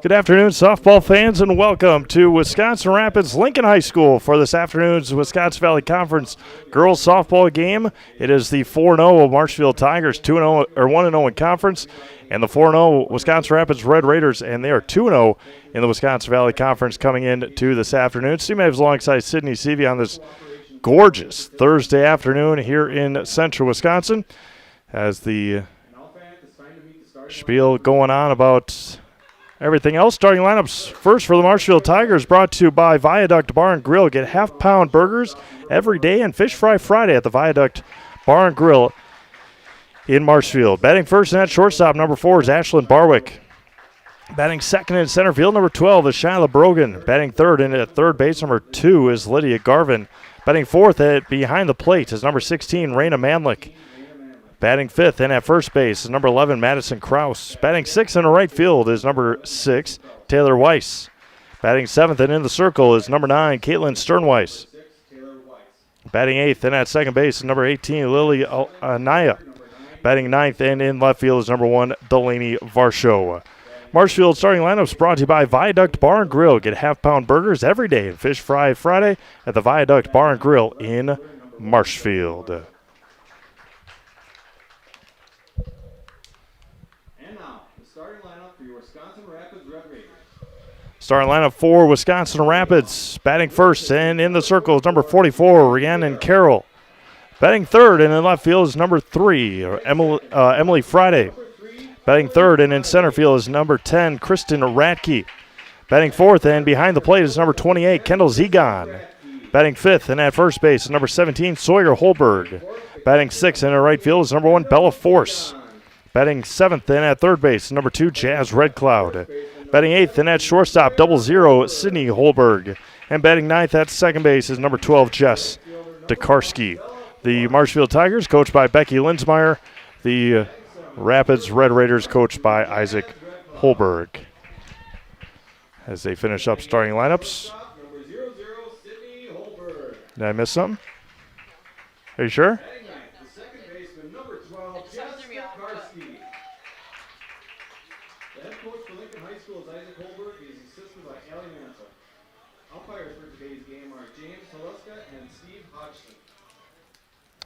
Good afternoon, softball fans, and welcome to Wisconsin Rapids Lincoln High School for this afternoon's Wisconsin Valley Conference girls softball game. It is the 4-0 Marshfield Tigers, 2-0 or 1-0 in conference, and the 4-0 Wisconsin Rapids Red Raiders, and they are 2-0 in the Wisconsin Valley Conference coming into this afternoon. Steve Mavs alongside Sydney Seavey on this gorgeous Thursday afternoon here in central Wisconsin, as the spiel going on about everything else. Starting lineups first for the Marshfield Tigers, brought to you by Viaduct Bar and Grill. Get half-pound burgers every day and fish fry Friday at the Viaduct Bar and Grill in Marshfield. Batting first and at shortstop, number 4 is Ashlyn Barwick. Batting second in center field, number 12 is Shyla Brogan. Batting third and at third base, number 2 is Lydia Garvin. Batting fourth at behind the plate is number 16, Raina Manlick. Batting fifth and at first base is number 11, Madison Kraus. Batting sixth in the right field is number 6, Taylor Weiss. Batting seventh and in the circle is number 9, Caitlin Sternweiss. Batting eighth and at second base is number 18, Lily Anaya. Batting ninth and in left field is number 1, Delaney Varsho. Marshfield starting lineups brought to you by Viaduct Bar and Grill. Get half-pound burgers every day and fish fry Friday at the Viaduct Bar and Grill in Marshfield. Starting lineup for Wisconsin Rapids. Batting first and in the circle is number 44, Rhiannon Carroll. Batting third and in left field is number 3, Emily Friday. Batting third and in center field is number 10, Kristen Radke. Batting fourth and behind the plate is number 28, Kendall Zegon. Batting fifth and at first base is number 17, Sawyer Holberg. Batting sixth and in right field is number 1, Bella Force. Batting seventh and at third base is number 2, Jazz Red Cloud. Batting eighth and at shortstop, 00, Sydney Holberg. And batting ninth at second base is number 12, Jess Dekarski. The Marshfield Tigers coached by Becky Linsmeyer. The Rapids Red Raiders coached by Isaac Holberg. As they finish up starting lineups. Did I miss something? Are you sure?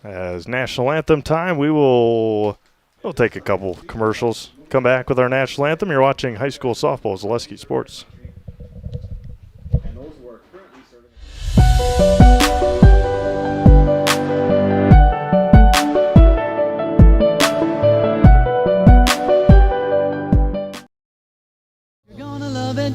As national anthem time, we'll take a couple commercials. Come back with our national anthem. You're watching high school softball, Zaleski Sports. And those who are currently serving. You're gonna love it.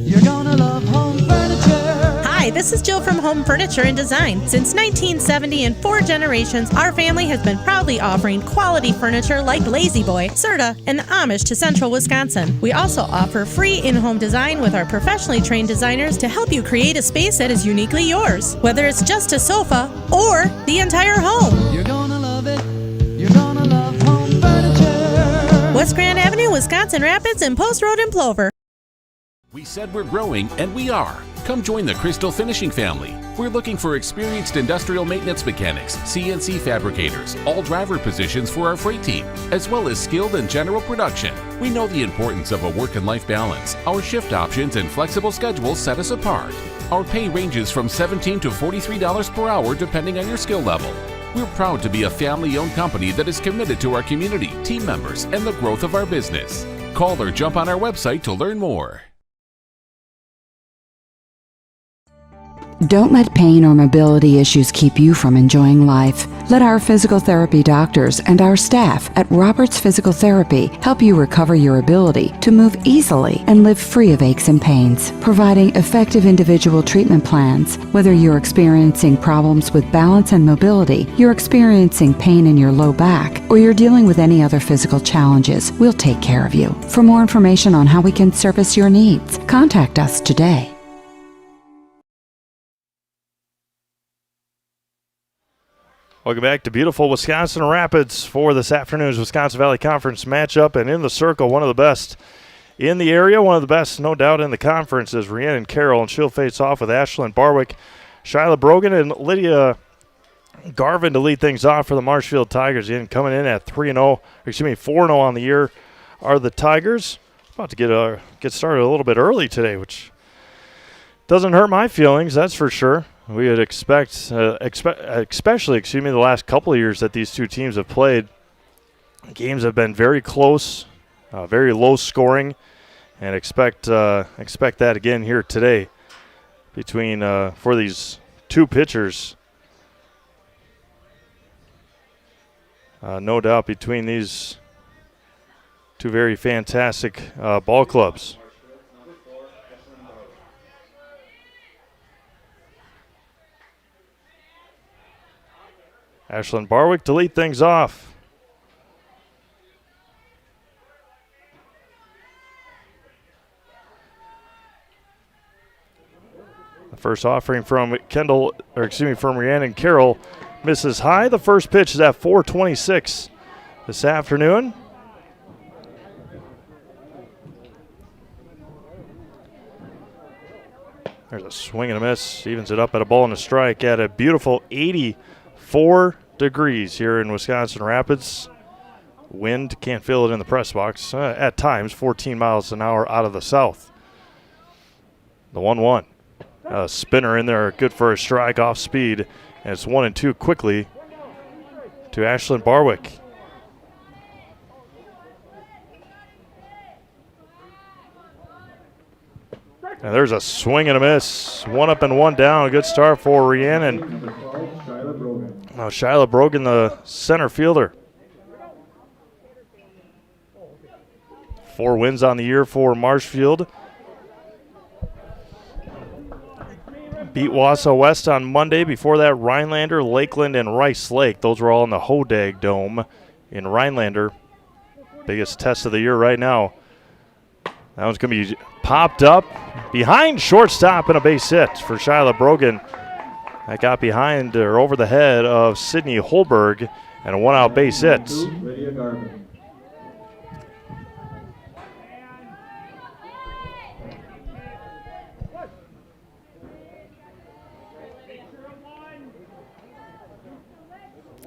You're gonna love home furniture. Hi, this is Jill from Home Furniture and Design. Since 1970 and 4 generations, our family has been proudly offering quality furniture like Lazy Boy, Serta, and the Amish to central Wisconsin. We also offer free in-home design with our professionally trained designers to help you create a space that is uniquely yours, whether it's just a sofa or the entire home. You're gonna love it. You're gonna love home furniture. West Grand Avenue, Wisconsin Rapids, and Post Road in Plover. We said we're growing, and we are. Come join the Crystal Finishing family. We're looking for experienced industrial maintenance mechanics, CNC fabricators, all driver positions for our freight team, as well as skilled and general production. We know the importance of a work and life balance. Our shift options and flexible schedules set us apart. Our pay ranges from $17 to $43 per hour depending on your skill level. We're proud to be a family-owned company that is committed to our community, team members, and the growth of our business. Call or jump on our website to learn more. Don't let pain or mobility issues keep you from enjoying life. Let our physical therapy doctors and our staff at Roberts Physical Therapy help you recover your ability to move easily and live free of aches and pains, providing effective individual treatment plans. Whether you're experiencing problems with balance and mobility, you're experiencing pain in your low back, or you're dealing with any other physical challenges, we'll take care of you. For more information on how we can service your needs, contact us today. Welcome back to beautiful Wisconsin Rapids for this afternoon's Wisconsin Valley Conference matchup. And in the circle, one of the best in the area, one of the best, no doubt, in the conference is Rhiannon Carroll, and she'll face off with Ashlyn Barwick, Shyla Brogan, and Lydia Garvin to lead things off for the Marshfield Tigers. Coming in at 4-0 on the year are the Tigers. about to get started a little bit early today, which doesn't hurt my feelings, that's for sure. We would especially, the last couple of years that these two teams have played, games have been very close, very low scoring, and expect that again here today between for these two pitchers. No doubt between these two very fantastic ball clubs. Ashlyn Barwick to lead things off. The first offering from from Rhiannon Carroll misses high. The first pitch is at 4:26 this afternoon. There's a swing and a miss. Evens it up at a ball and a strike at a beautiful 84 degrees here in Wisconsin Rapids. Wind, can't feel it in the press box. At times, 14 miles an hour out of the south. The 1-1. Spinner in there, good for a strike off speed. And it's 1-2 quickly to Ashlyn Barwick. And there's a swing and a miss. One up and one down. A good start for Rhiannon. Now Shyla Brogan, the center fielder. 4 wins on the year for Marshfield. Beat Wausau West on Monday. Before that, Rhinelander, Lakeland, and Rice Lake. Those were all in the Hodag Dome in Rhinelander. Biggest test of the year right now. That one's going to be popped up behind shortstop and a base hit for Shyla Brogan. That got behind or over the head of Sydney Holberg and a one-out base hit.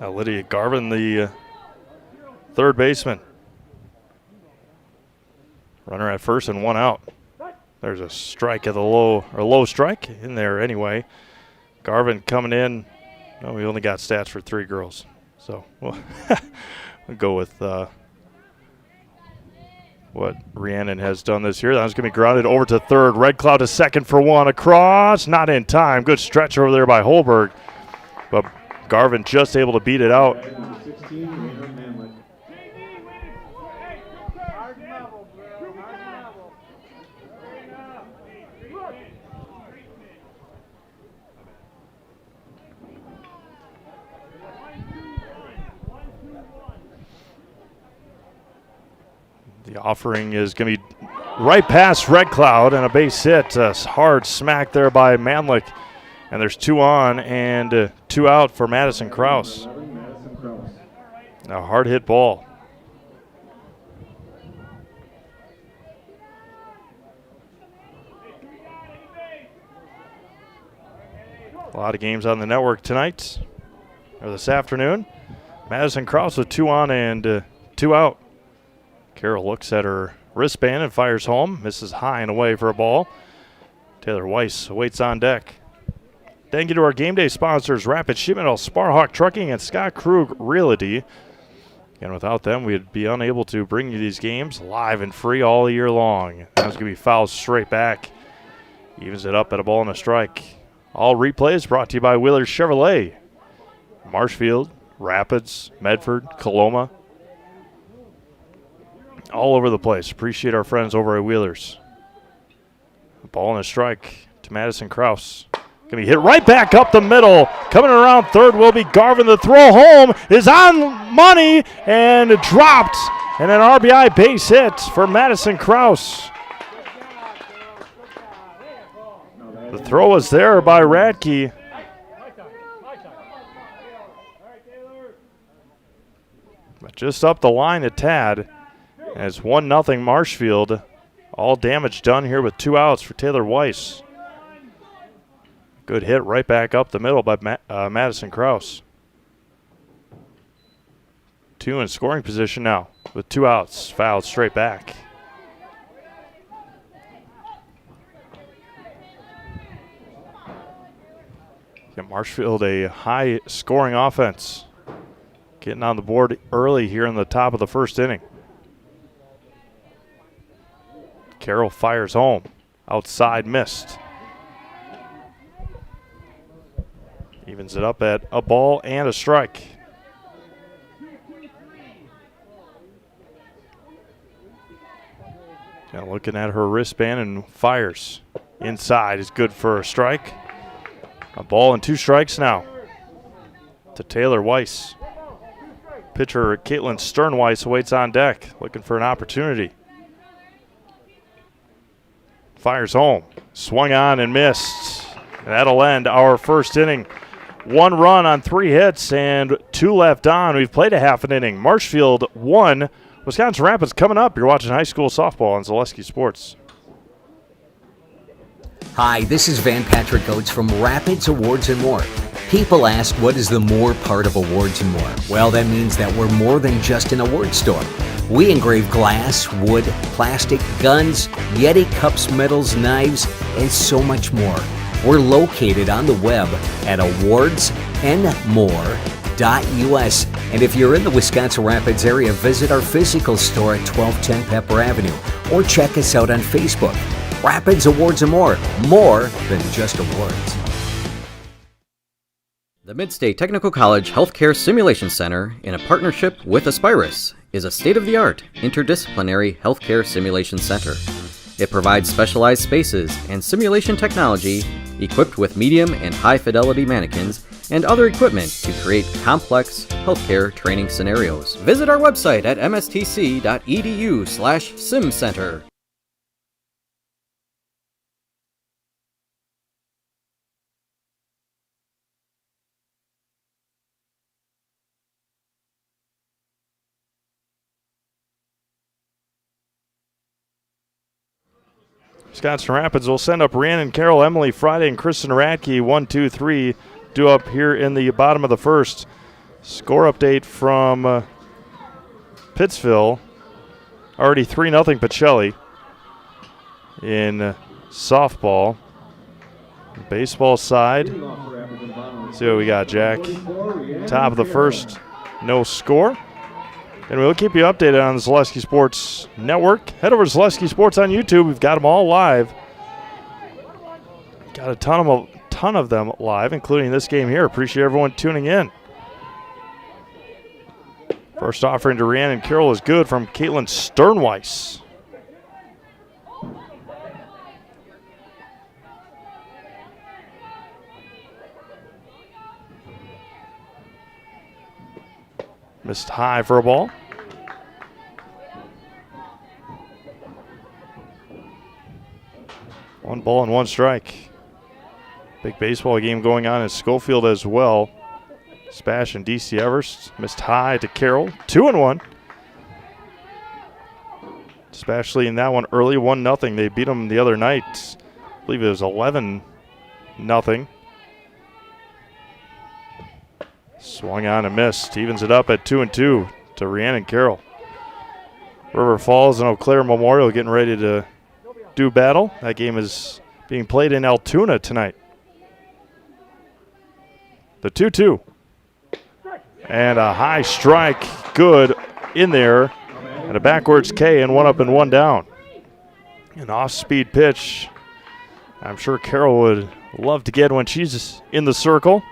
Lydia Garvin, the third baseman. Runner at first and one out. There's a strike at the low strike in there anyway. Garvin coming in. No, we only got stats for 3 girls. So we'll go with what Rhiannon has done this year. That was going to be grounded over to third. Red Cloud to second for one. Across, not in time. Good stretch over there by Holberg. But Garvin just able to beat it out. The offering is going to be right past Red Cloud and a base hit. A hard smack there by Manlick. And there's 2 on and 2 out for Madison Krause. A hard hit ball. A lot of games on the network tonight, or this afternoon. Madison Krause with 2 on and 2 out. Carroll looks at her wristband and fires home. Misses high and away for a ball. Taylor Weiss waits on deck. Thank you to our game day sponsors, Rapid Shipment, Sparhawk Trucking, and Scott Krug Realty. And without them, we'd be unable to bring you these games live and free all year long. That was going to be fouled straight back. Evens it up at a ball and a strike. All replays brought to you by Wheeler Chevrolet. Marshfield, Rapids, Medford, Coloma. All over the place. Appreciate our friends over at Wheelers. A ball and a strike to Madison Krause. Going to be hit right back up the middle. Coming around third will be Garvin. The throw home is on money and dropped. And an RBI base hit for Madison Krause. The throw was there by Radke. But just up the line a tad. As 1-0 Marshfield. All damage done here with 2 outs for Taylor Weiss. Good hit right back up the middle by Madison Krause. 2 in scoring position now with 2 outs. Fouled straight back. Get Marshfield a high-scoring offense. Getting on the board early here in the top of the first inning. Carroll fires home. Outside missed. Evens it up at a ball and a strike. Now looking at her wristband and fires. Inside is good for a strike. A ball and 2 strikes now to Taylor Weiss. Pitcher Caitlin Sternweiss waits on deck, looking for an opportunity. Fires home, swung on and missed. That'll end our first inning. 1 run on 3 hits and 2 left on. We've played a half an inning. Marshfield 1, Wisconsin Rapids coming up. You're watching high school softball on Zaleski Sports. Hi, this is Van Patrick Oates from Rapids Awards and More. People ask, what is the more part of Awards and More? Well, that means that we're more than just an award store. We engrave glass, wood, plastic, guns, Yeti cups, medals, knives, and so much more. We're located on the web at awardsandmore.us. And if you're in the Wisconsin Rapids area, visit our physical store at 1210 Pepper Avenue or check us out on Facebook. Rapids Awards and More than just awards. The Midstate Technical College Healthcare Simulation Center, in a partnership with Aspirus, is a state-of-the-art interdisciplinary healthcare simulation center. It provides specialized spaces and simulation technology equipped with medium and high-fidelity mannequins and other equipment to create complex healthcare training scenarios. Visit our website at mstc.edu/simcenter. Wisconsin Rapids will send up Rhiannon Carroll, Emily Friday, and Kristen Radke. 1, 2, 3 due up here in the bottom of the first. Score update from Pittsville. Already 3-0 Pacelli in softball. Baseball side. See what we got, Jack. Top of the first, no score. And we'll keep you updated on the Zaleski Sports Network. Head over to Zaleski Sports on YouTube. We've got them all live. Got a ton of them live, including this game here. Appreciate everyone tuning in. First offering to Rhiannon Carroll is good from Caitlin Sternweiss. Missed high for a ball. One ball and 1 strike. Big baseball game going on in Schofield as well. Spash and DC Everest missed high to Carroll. 2-1. Especially in that one early, 1-0. They beat them the other night. I believe it was 11-0. Swung on and missed. Evens it up at 2-2 to Rhiannon Carroll. River Falls and Eau Claire Memorial getting ready to do battle. That game is being played in Altoona tonight. The 2-2. And a high strike, good in there. And a backwards K and 1 up and 1 down. An off-speed pitch. I'm sure Carroll would love to get when she's in the circle.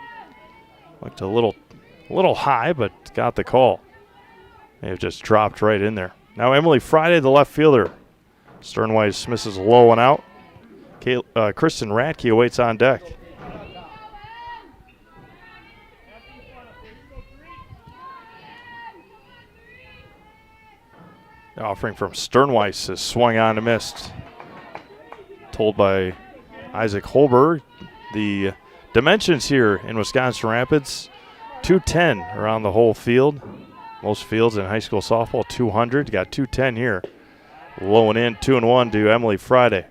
Looked a little high, but got the call. It just dropped right in there. Now Emily Friday, the left fielder. Sternweiss misses low one out. Kristen Radke awaits on deck. The offering from Sternweiss is swung on and missed. Told by Isaac Holberg, the dimensions here in Wisconsin Rapids, 210 around the whole field. Most fields in high school softball, 200. Got 210 here. Low and in, 2-1 to Emily Friday.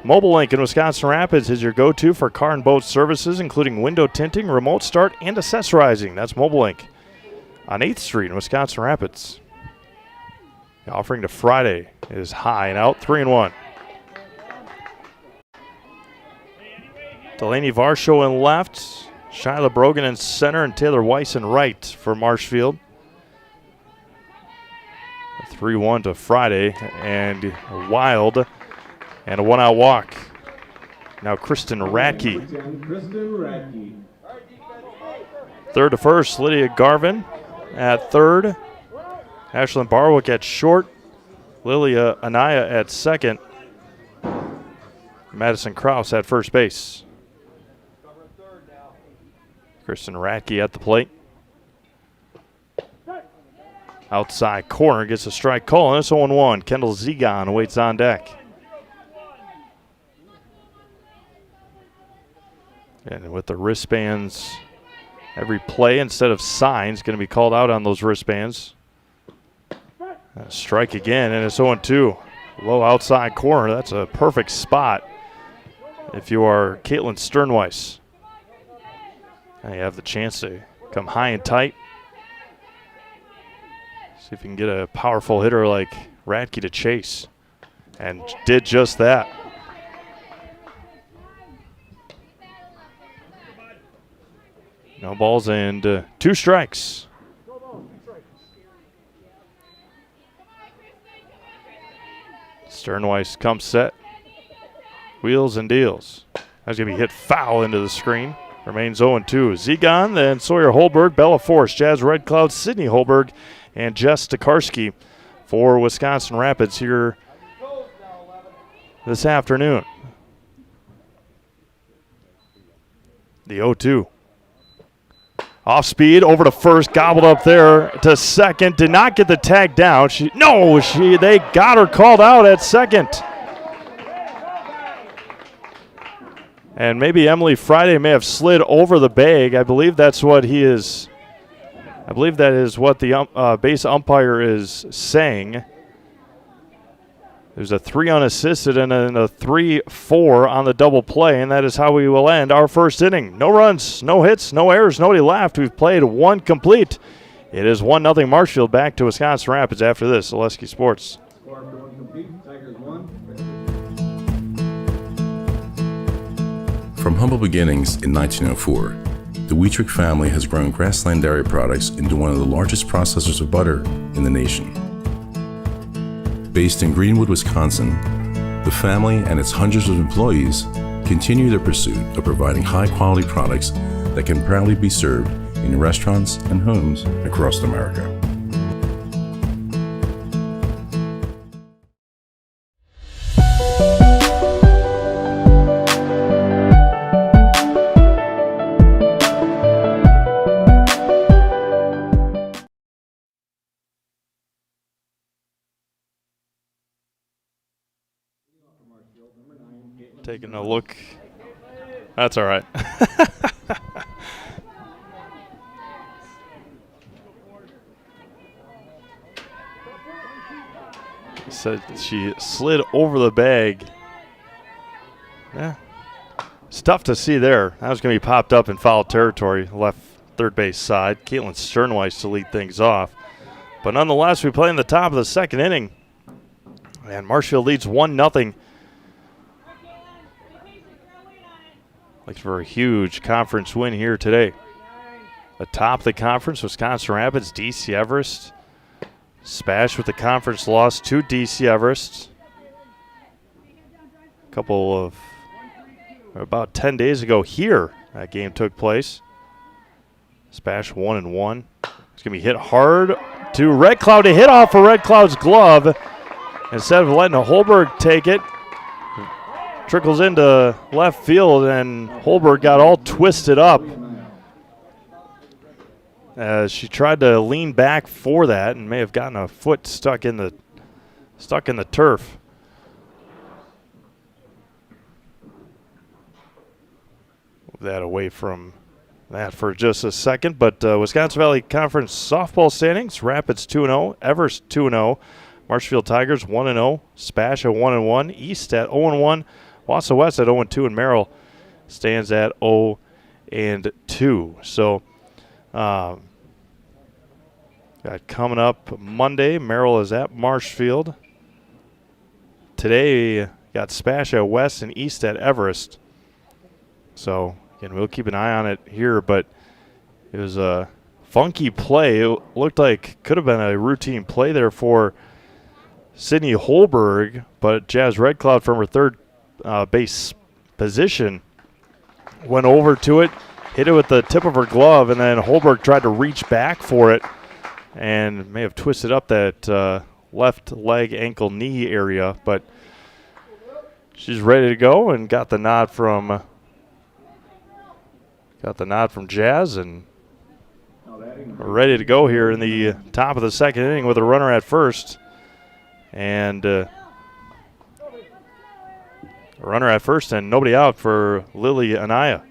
Mobile Link in Wisconsin Rapids is your go-to for car and boat services, including window tinting, remote start, and accessorizing. That's Mobile Link on 8th Street in Wisconsin Rapids. The offering to Friday is high and out, 3-1. Delaney Varsho in left, Shyla Brogan in center, and Taylor Weiss in right for Marshfield. 3-1 to Friday, and Wild, and a one-out walk. Now Kristen Radke. Third to first, Lydia Garvin at third. Ashlyn Barwick at short. Lilia Anaya at second. Madison Krause at first base. Kristen Radke at the plate. Outside corner gets a strike call, and it's 0-1. Kendall Zegon waits on deck. And with the wristbands, every play instead of signs going to be called out on those wristbands. Strike again, and it's 0-2. Low outside corner. That's a perfect spot if you are Caitlin Sternweiss. Now you have the chance to come high and tight. See if you can get a powerful hitter like Radke to chase. And did just that. No balls and 2 strikes. Sternweiss comes set. Wheels and deals. That's going to be hit foul into the screen. Remains 0-2. Zegon, then Sawyer Holberg, Bella Force, Jazz Red Cloud, Sydney Holberg, and Jess Tokarski for Wisconsin Rapids here this afternoon. The 0-2. Off speed, over to first, gobbled up there to second. Did not get the tag down. They got her called out at second. And maybe Emily Friday may have slid over the bag. I believe that's what he is. I believe that is what the base umpire is saying. There's a 3 unassisted and then a 3-4 on the double play, and that is how we will end our first inning. No runs, no hits, no errors, nobody left. We've played 1 complete. It is 1-0 Marshfield. Back to Wisconsin Rapids after this. Zaleski Sports. From humble beginnings in 1904, the Wheatrick family has grown Grassland Dairy Products into one of the largest processors of butter in the nation. Based in Greenwood, Wisconsin, the family and its hundreds of employees continue their pursuit of providing high-quality products that can proudly be served in restaurants and homes across America. Taking a look. That's all right. Said she slid over the bag. Yeah. It's tough to see there. That was going to be popped up in foul territory, left third base side. Caitlin Sternweiss to lead things off. But nonetheless, we play in the top of the second inning. And Marshfield leads 1-0. Looks for a huge conference win here today. Atop the conference, Wisconsin Rapids, DC Everest. Spash with the conference loss to DC Everest. About 10 days ago here, that game took place. Spash 1-1. It's going to be hit hard to Red Cloud to hit off of Red Cloud's glove. Instead of letting Holberg take it, trickles into left field, and Holberg got all twisted up as she tried to lean back for that and may have gotten a foot stuck in the turf. Move that away from that for just a second. But Wisconsin Valley Conference softball standings: Rapids 2-0, Everest 2-0, Marshfield Tigers 1-0, Spash at 1-1, East at 0-1. Wausau West at 0-2, and Merrill stands at 0-2. So, got coming up Monday, Merrill is at Marshfield. Today, got Spash at West and East at Everest. So, again, we'll keep an eye on it here, but it was a funky play. It looked like could have been a routine play there for Sydney Holberg, but Jazz Red Cloud from her third base position went over to it, hit it with the tip of her glove, and then Holberg tried to reach back for it and may have twisted up that left leg, ankle, knee area, but she's ready to go and got the nod from Jazz, and we're ready to go here in the top of the second inning with a runner at first. And a runner at first and nobody out for Lily Anaya.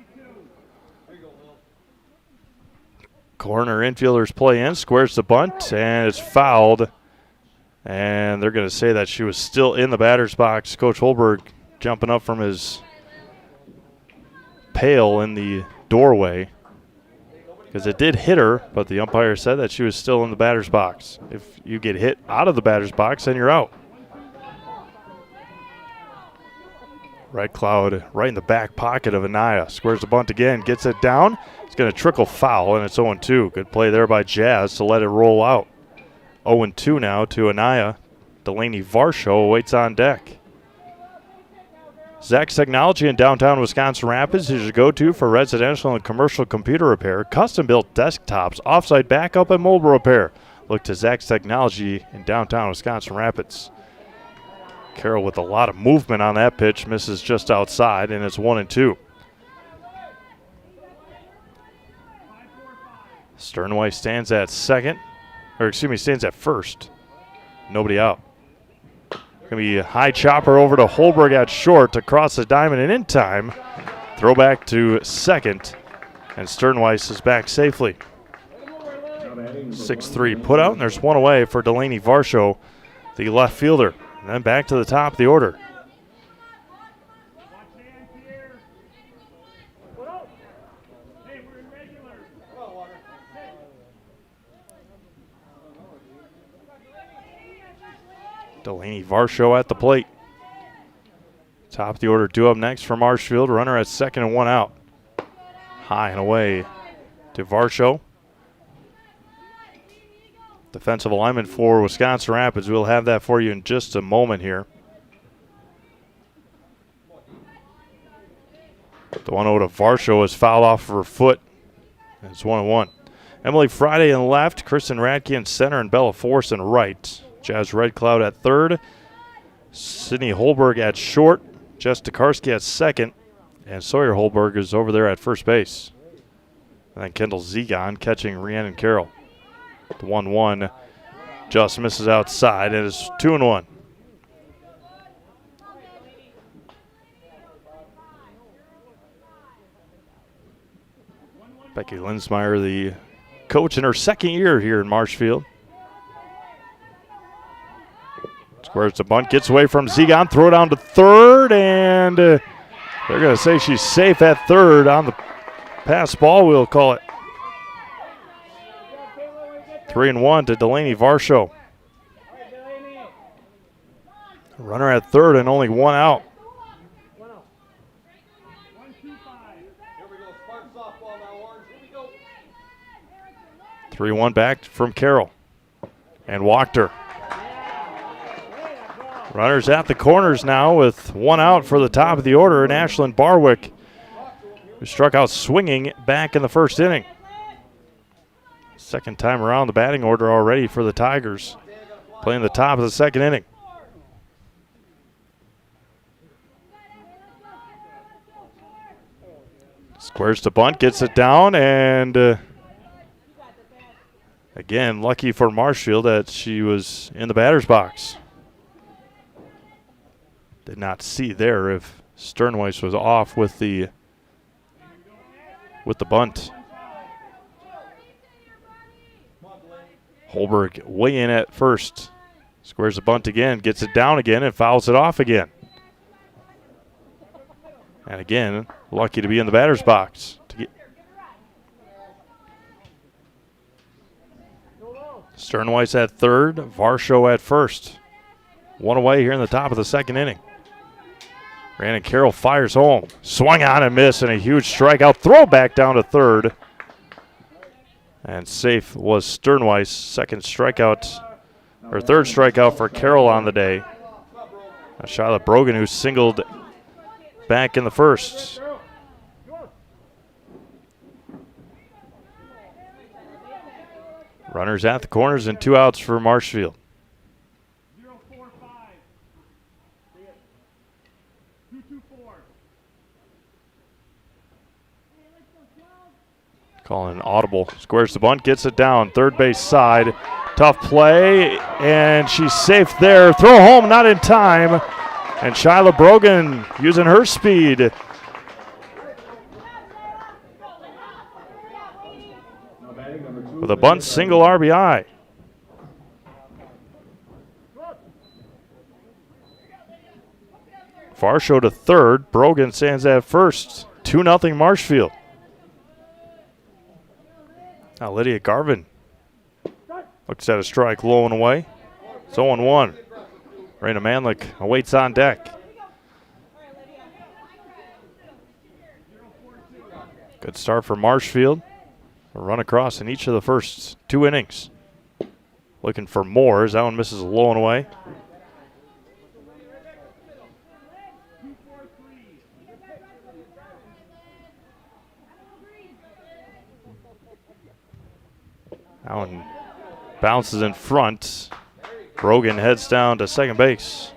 Corner infielders play in, squares the bunt, and it's fouled. And they're going to say that she was still in the batter's box. Coach Holberg jumping up from his pail in the doorway, because it did hit her, but the umpire said that she was still in the batter's box. If you get hit out of the batter's box, then you're out. Red Cloud right in the back pocket of Anaya. Squares the bunt again, gets it down. It's going to trickle foul, and it's 0-2. Good play there by Jazz to let it roll out. 0-2 now to Anaya. Delaney Varsho awaits on deck. Zach's Technology in downtown Wisconsin Rapids is your go-to for residential and commercial computer repair, custom-built desktops, offsite backup, and mobile repair. Look to Zach's Technology in downtown Wisconsin Rapids. Carroll with a lot of movement on that pitch, misses just outside, and it's 1-2. Sternweiss stands at stands at first. Nobody out. Going to be a high chopper over to Holberg at short to cross the diamond and in time. Throw back to second, and Sternweiss is back safely. 6-3 put out, and there's one away for Delaney Varsho, the left fielder. And then back to the top of the order. Delaney Varsho at the plate. Top of the order, due up next for Marshfield. Runner at second and one out. High and away to Varsho. Defensive alignment for Wisconsin Rapids. We'll have that for you in just a moment here. The 1-0 to Varsho is fouled off of her foot. It's 1-1. Emily Friday in left, Kristen Radke in center, and Bella Force in right. Jazz Red Cloud at third. Sydney Holberg at short. Jess Tokarski at second. And Sawyer Holberg is over there at first base. And then Kendall Zegon catching Rhiannon Carroll. The 1-1 just misses outside, and it's 2-1. Becky Linsmeyer, the coach in her second year here in Marshfield. Squares the bunt, gets away from Zegon, throw down to third, and they're going to say she's safe at third on the pass ball, we'll call it. 3-1 to Delaney Varsho. Runner at third and only one out. 3-1 back from Carroll. And Wachter. Runners at the corners now with one out for the top of the order, and Ashlyn Barwick, who struck out swinging back in the first inning. Second time around the batting order already for the Tigers, playing the top of the second inning. Squares to bunt, gets it down, and again, lucky for Marshfield that she was in the batter's box. Did not see there if Sternweiss was off with the bunt. Holberg way in at first. Squares the bunt again, gets it down again, and fouls it off again. And again, lucky to be in the batter's box. Sternweiss at third, Varsho at first. One away here in the top of the second inning. Brandon Carroll fires home. Swung on and missed, and a huge strikeout. Throw back down to third. And safe was Sternweiss. Third strikeout for Carroll on the day. Charlotte Brogan, who singled back in the first. Runners at the corners and 2 outs for Marshfield. Calling an audible. Squares the bunt, gets it down. Third base side. Tough play, and she's safe there. Throw home, not in time. And Shyla Brogan using her speed. With a bunt single RBI. Varsho to third. Brogan stands at first. 2-0 Marshfield. Now Lydia Garvin looks at a strike, low and away. It's 0-1. Raina Manlick awaits on deck. Good start for Marshfield. A run across in each of the first 2 innings. Looking for more as that one misses low and away. That one bounces in front. Brogan heads down to second base.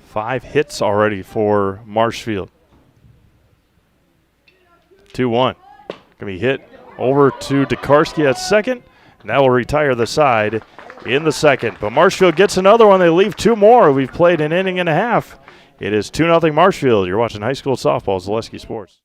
Five hits already for Marshfield. 2-1. Going to be hit over to Dekarski at second, and that will retire the side in the second. But Marshfield gets another one. They leave 2 more. We've played an inning and a half. It is 2-0 Marshfield. You're watching high school softball, Zaleski Sports.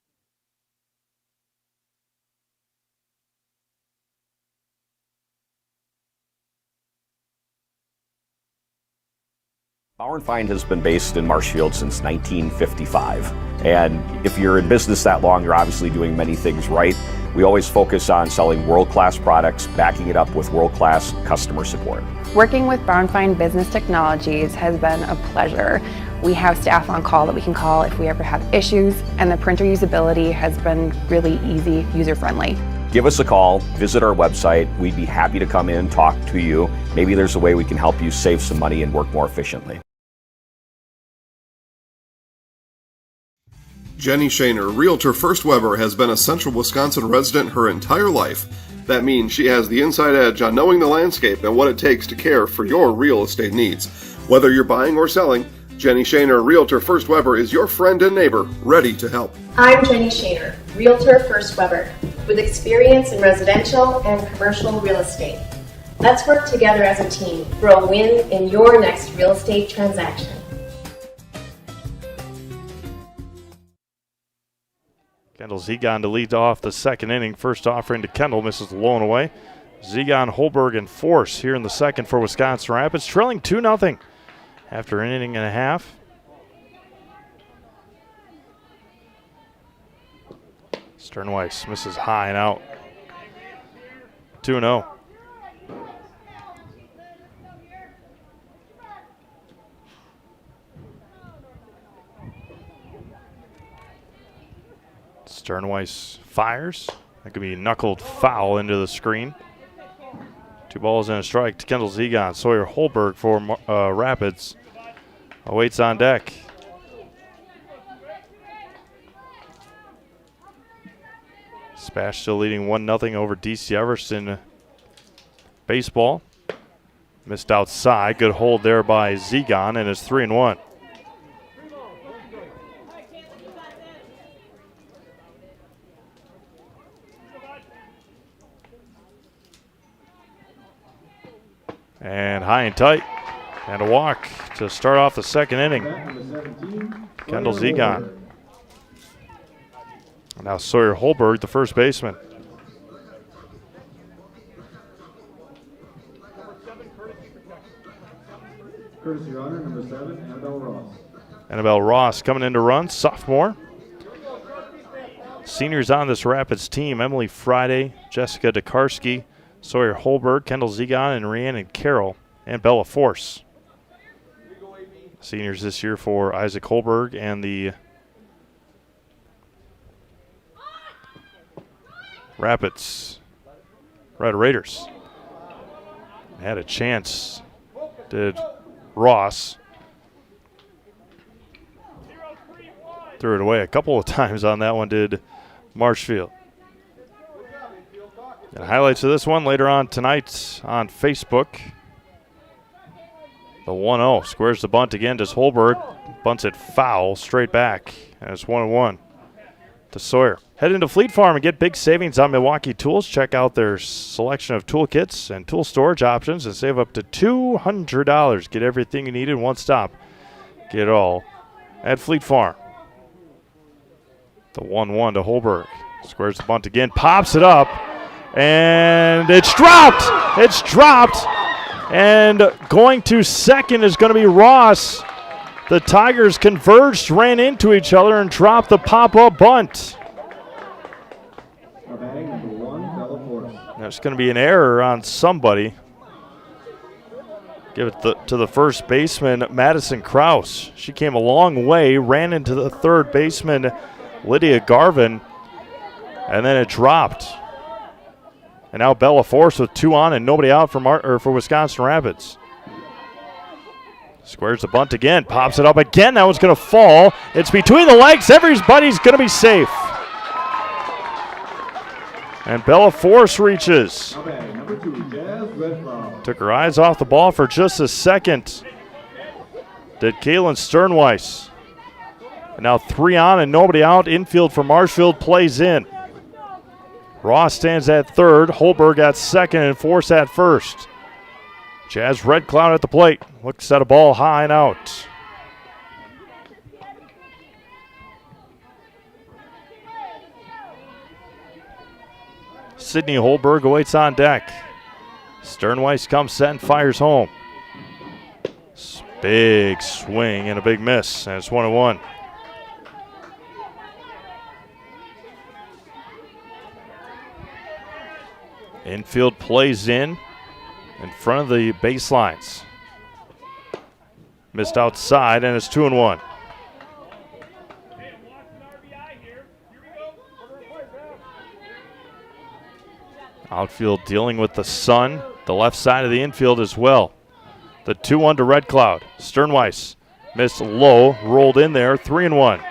Bauer & Feind has been based in Marshfield since 1955. And if you're in business that long, you're obviously doing many things right. We always focus on selling world-class products, backing it up with world-class customer support. Working with Bauer & Feind Business Technologies has been a pleasure. We have staff on call that we can call if we ever have issues, and the printer usability has been really easy, user-friendly. Give us a call, visit our website. We'd be happy to come in, talk to you. Maybe there's a way we can help you save some money and work more efficiently. Jenny Shaner, Realtor First Weber, has been a Central Wisconsin resident her entire life. That means she has the inside edge on knowing the landscape and what it takes to care for your real estate needs. Whether you're buying or selling, Jenny Shaner, Realtor First Weber, is your friend and neighbor, ready to help. I'm Jenny Shaner, Realtor First Weber, with experience in residential and commercial real estate. Let's work together as a team for a win in your next real estate transaction. Kendall Zegon to lead off the second inning. First offering to Kendall, misses low and away. Zegon, Holberg, and Force here in the second for Wisconsin Rapids, trailing 2-0 after an inning and a half. Sternweiss misses high and out. 2-0. Sternweiss fires. That could be knuckled foul into the screen. 2 balls and a strike to Kendall Zegon. Sawyer Holberg for Rapids awaits on deck. Spash still leading 1-0 over DC Everson baseball. Missed outside. Good hold there by Zegon, and it's 3-1. And high and tight. And a walk to start off the second inning. Kendall Zegon. Now Sawyer Holberg, the first baseman. Courtesy runner, number 7, Annabelle Ross. Annabelle Ross coming in to run, sophomore. Seniors on this Rapids team, Emily Friday, Jessica Dekarski, Sawyer Holberg, Kendall Zegon, and Rhiannon Carroll, and Bella Force. Seniors this year for Isaac Holberg and the Rapids Red Raiders. Had a chance, did Ross. Threw it away a couple of times on that one, did Marshfield. And highlights of this one later on tonight on Facebook. The 1-0 squares the bunt again. Does Holberg bunts it foul straight back. And it's 1-1 to Sawyer. Head into Fleet Farm and get big savings on Milwaukee tools. Check out their selection of toolkits and tool storage options and save up to $200. Get everything you need in one stop. Get it all at Fleet Farm. The 1-1 to Holberg. Squares the bunt again. Pops it up. And it's dropped. It's dropped. And going to second is going to be Ross. The Tigers converged, ran into each other, and dropped the pop-up bunt. There's going to be an error on somebody. Give it to the first baseman, Madison Kraus. She came a long way, ran into the third baseman, Lydia Garvin, and then it dropped. And now Bella Force with 2 on and nobody out for Wisconsin Rapids. Squares the bunt again, pops it up again. That one's going to fall. It's between the legs. Everybody's going to be safe. And Bella Force reaches. Took her eyes off the ball for just a second. Did Kaylin Sternweiss. And now 3 on and nobody out. Infield for Marshfield plays in. Ross stands at third. Holberg at second and Force at first. Jazz Red Cloud at the plate. Looks at a ball high and out. Sydney Holberg awaits on deck. Sternweiss comes set and fires home. Big swing and a big miss, and it's 1-1. Infield plays in front of the baselines. Missed outside, and it's 2-1. Outfield dealing with the sun. The left side of the infield as well. The 2-1 to Red Cloud. Sternweiss missed low, rolled in there, 3-1.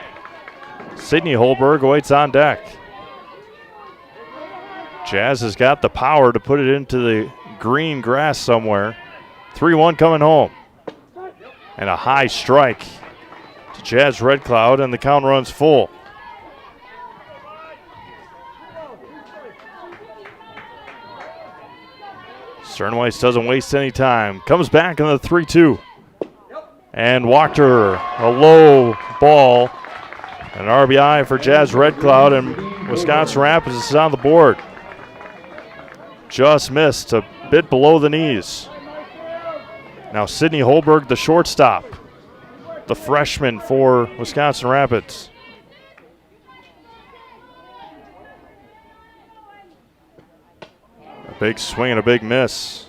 Sydney Holberg awaits on deck. Jazz has got the power to put it into the green grass somewhere. 3-1 coming home. And a high strike to Jazz Red Cloud, and the count runs full. Sternweiss doesn't waste any time. Comes back in the 3-2. And walked her. A low ball. An RBI for Jazz Red Cloud, and Wisconsin Rapids is on the board. Just missed a bit below the knees. Now Sydney Holberg, the shortstop. The freshman for Wisconsin Rapids. A big swing and a big miss.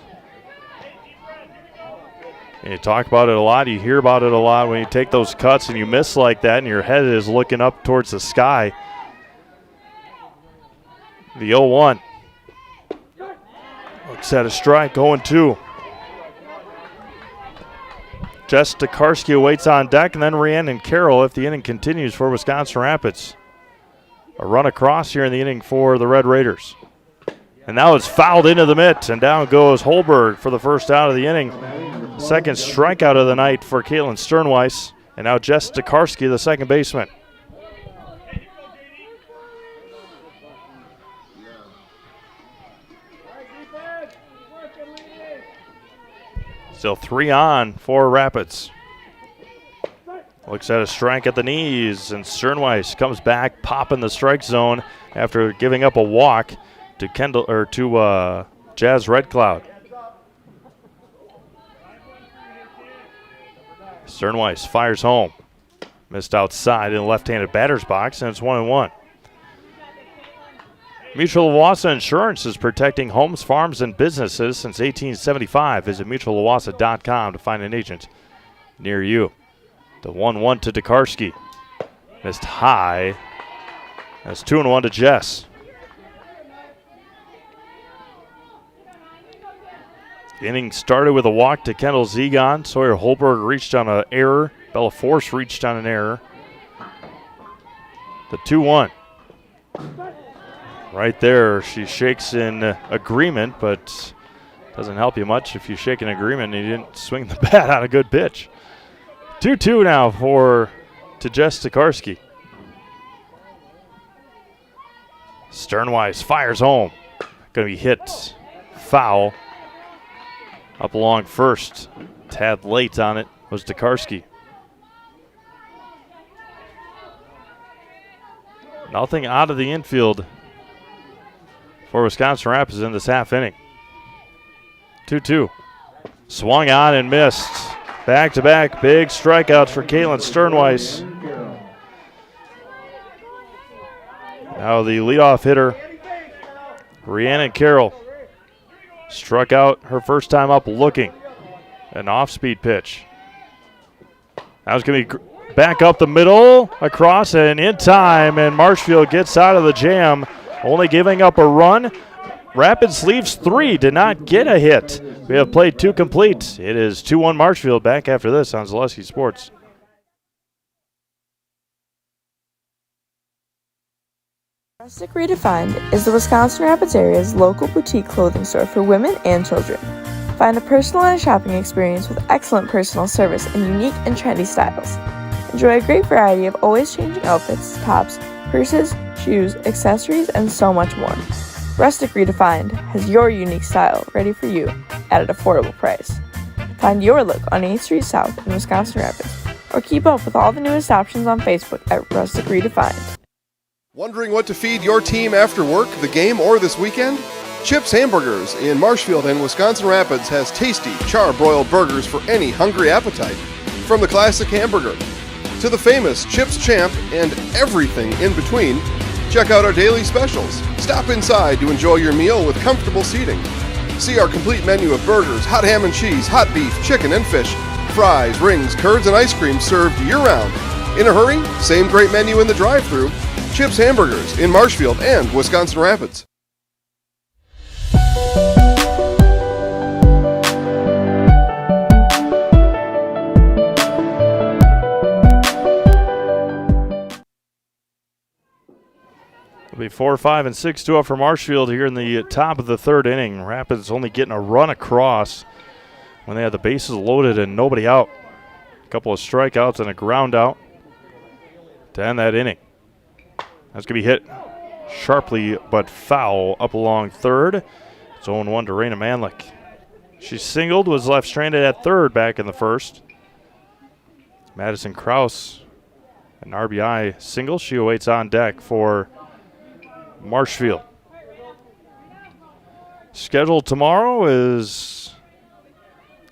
And you talk about it a lot, you hear about it a lot when you take those cuts and you miss like that and your head is looking up towards the sky. The 0-1. Looks at a strike, 0-2. Jess Tokarski awaits on deck, and then Rhiannon Carroll if the inning continues for Wisconsin Rapids. A run across here in the inning for the Red Raiders. And now it's fouled into the mitt, and down goes Holberg for the first out of the inning. Second strikeout of the night for Caitlin Sternweiss, and now Jess Tokarski, the second baseman. Still 3 on for Rapids. Looks at a strike at the knees, and Sternweiss comes back, popping the strike zone after giving up a walk to Jazz Red Cloud. Sternweiss fires home. Missed outside in the left-handed batter's box, and it's 1-1. Mutual Wauwassa Insurance is protecting homes, farms, and businesses since 1875. Visit mutualwauwassa.com to find an agent near you. The 1-1 to Tokarski. Missed high. That's 2-1 to Jess. The inning started with a walk to Kendall Zegon. Sawyer Holberg reached on an error. Bella Force reached on an error. The 2-1. Right there, she shakes in agreement, but doesn't help you much if you shake in agreement and you didn't swing the bat on a good pitch. 2-2 now to Jess Tokarski. Sternweiss fires home. Going to be hit foul. Up along first. Tad late on it was Tokarski. Nothing out of the infield for Wisconsin Rapids in this half inning. 2-2. Swung on and missed. Back-to-back big strikeouts for Caitlin Sternweiss. Now the leadoff hitter, Rhiannon Carroll, struck out her first time up looking. An off-speed pitch. That was going to be back up the middle, across and in time, and Marshfield gets out of the jam, only giving up a run. Rapids leaves 3, did not get a hit. We have played 2 complete. It is 2-1 Marshfield. Back after this on Zaleski Sports. Rustic Redefined is the Wisconsin Rapids area's local boutique clothing store for women and children. Find a personalized shopping experience with excellent personal service and unique and trendy styles. Enjoy a great variety of always changing outfits, tops, purses, shoes, accessories, and so much more. Rustic Redefined has your unique style ready for you at an affordable price. Find your look on 8th Street South in Wisconsin Rapids, or keep up with all the newest options on Facebook at Rustic Redefined. Wondering what to feed your team after work, the game, or this weekend? Chips Hamburgers in Marshfield and Wisconsin Rapids has tasty, char-broiled burgers for any hungry appetite. From the classic hamburger to the famous Chips Champ and everything in between, check out our daily specials. Stop inside to enjoy your meal with comfortable seating. See our complete menu of burgers, hot ham and cheese, hot beef, chicken and fish, fries, rings, curds, and ice cream served year-round. In a hurry? Same great menu in the drive-thru. Chips Hamburgers in Marshfield and Wisconsin Rapids. It'll be 4, 5, and 6 2 up for Marshfield here in the top of the 3rd inning. Rapids only getting a run across when they had the bases loaded and nobody out. A couple of strikeouts and a ground out to end that inning. That's going to be hit sharply but foul up along 3rd. It's 0-1 to Raina Manlick. She singled, was left stranded at 3rd back in the 1st. Madison Kraus, an RBI single. She awaits on deck for Marshfield. Schedule tomorrow is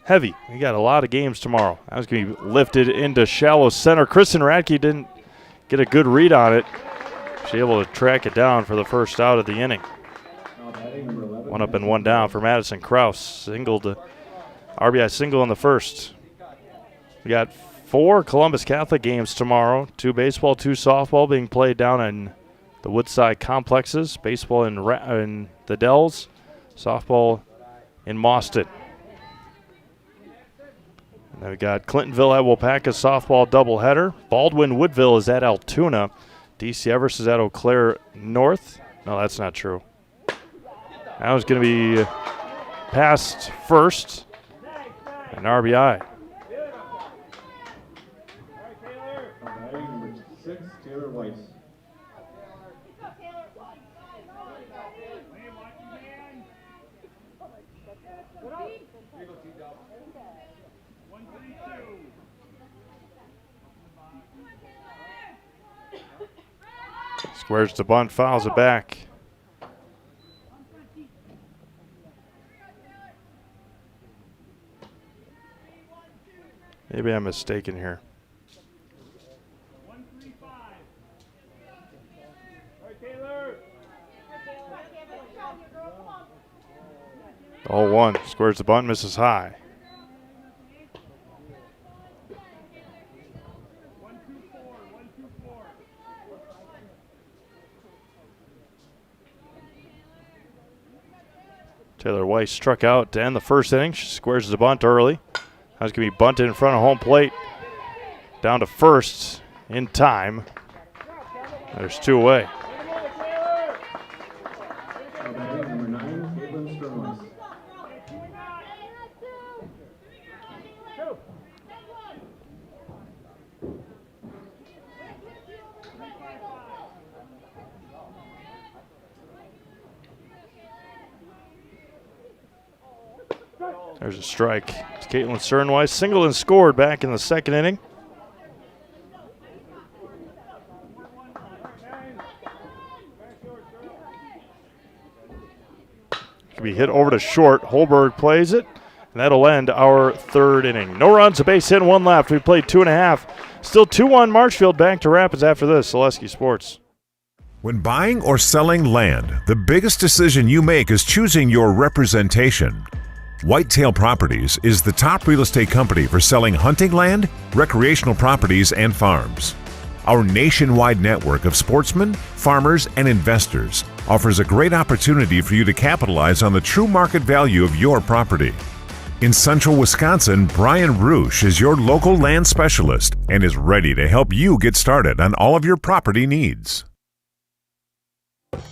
heavy. We got a lot of games tomorrow. That was going to be lifted into shallow center. Kristen Radke didn't get a good read on it. She able to track it down for the first out of the inning. 1 up and 1 down for Madison Kraus. Singled, RBI single in the 1st. We got 4 Columbus Catholic games tomorrow. 2 baseball, 2 softball being played down in the Woodside complexes. Baseball in the Dells. Softball in Mauston. And then we got Clintonville at Waupaca softball doubleheader. Baldwin Woodville is at Altoona. DC Everest is at Eau Claire North. No, that's not true. That was going to be passed first. An RBI. Number 6, Taylor Weiss. Squares the bunt, fouls it back. Maybe I'm mistaken here. 0-1. Squares the bunt, misses high. Taylor Weiss struck out to end the first inning. She squares the bunt early. That's going to be bunted in front of home plate. Down to first in time. There's 2 away. Number 9, Caitlin Sternweiss. There's a strike. It's Caitlin Sternweiss singled and scored back in the second inning. Can be hit over to short. Holberg plays it, and that'll end our third inning. No runs, a base hit, 1 left. We played 2.5. Still 2-1 Marshfield. Back to Rapids after this. Zaleski Sports. When buying or selling land, the biggest decision you make is choosing your representation. Whitetail Properties is the top real estate company for selling hunting land, recreational properties, and farms. Our nationwide network of sportsmen, farmers, and investors offers a great opportunity for you to capitalize on the true market value of your property. In central Wisconsin, Brian Roosh is your local land specialist and is ready to help you get started on all of your property needs.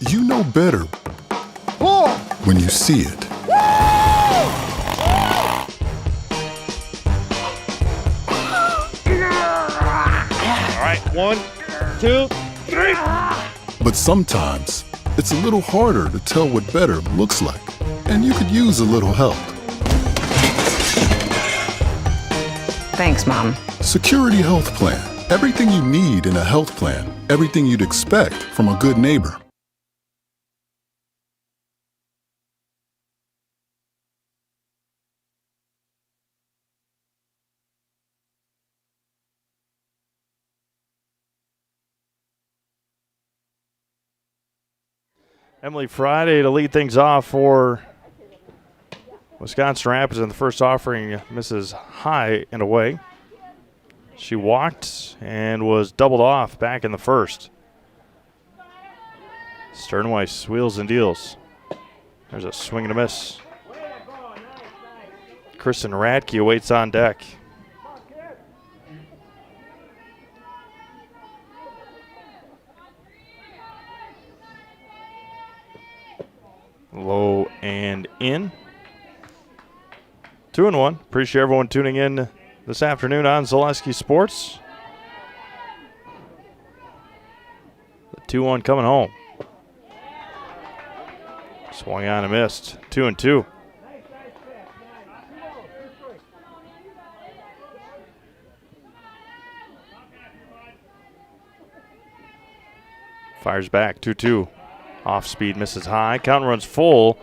You know better when you see it. All right, 1, 2, 3. But sometimes it's a little harder to tell what better looks like, and you could use a little help. Thanks, Mom. Security Health Plan. Everything you need in a health plan. Everything you'd expect from a good neighbor. Emily Friday to lead things off for Wisconsin Rapids in the first offering, misses high and away. She walked and was doubled off back in the first. Sternweiss wheels and deals. There's a swing and a miss. Kristen Radke awaits on deck. Low and in. 2-1. Appreciate everyone tuning in this afternoon on Zaleski Sports. The 2-1 coming home. Swung on and missed. 2-2. Fires back. 2-2. Off speed, misses high. Count runs full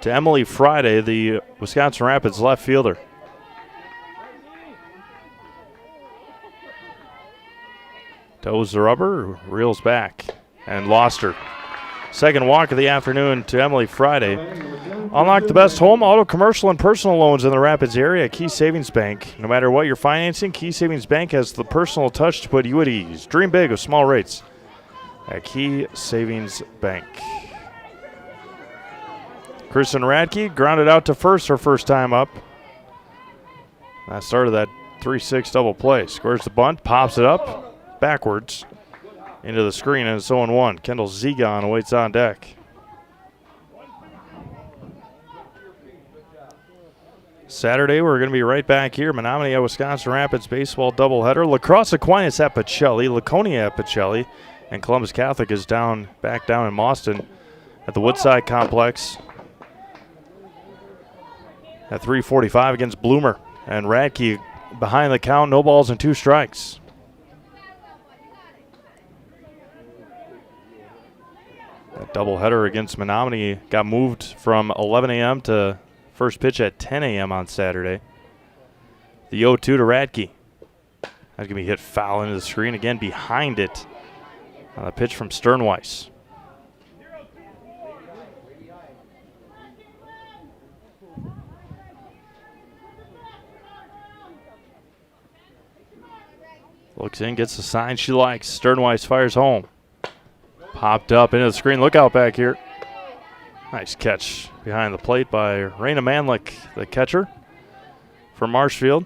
to Emily Friday, the Wisconsin Rapids left fielder. Toes the rubber, reels back, and lost her. Second walk of the afternoon to Emily Friday. Unlock the best home, auto, commercial, and personal loans in the Rapids area at Key Savings Bank. No matter what you're financing, Key Savings Bank has the personal touch to put you at ease. Dream big with small rates at Key Savings Bank. Kristen Radke grounded out to first her first time up. That started that 3-6 double play. Squares the bunt, pops it up backwards into the screen, and it's 0-1. Kendall Zegon awaits on deck. Saturday, we're going to be right back here. Menominee at Wisconsin Rapids baseball doubleheader. Lacrosse Aquinas at Pacelli, Laconia at Pacelli, and Columbus Catholic is back down in Mauston at the Woodside Complex at 3:45 against Bloomer. And Radke behind the count, no balls and 2 strikes. That doubleheader against Menominee got moved from 11 a.m. to first pitch at 10 a.m. on Saturday. The 0-2 to Radke. That's going to be hit foul into the screen again behind it. On a pitch from Sternweiss. Looks in, gets the sign she likes. Sternweiss fires home. Popped up into the screen. Look out back here. Nice catch behind the plate by Raina Manlick, the catcher from Marshfield.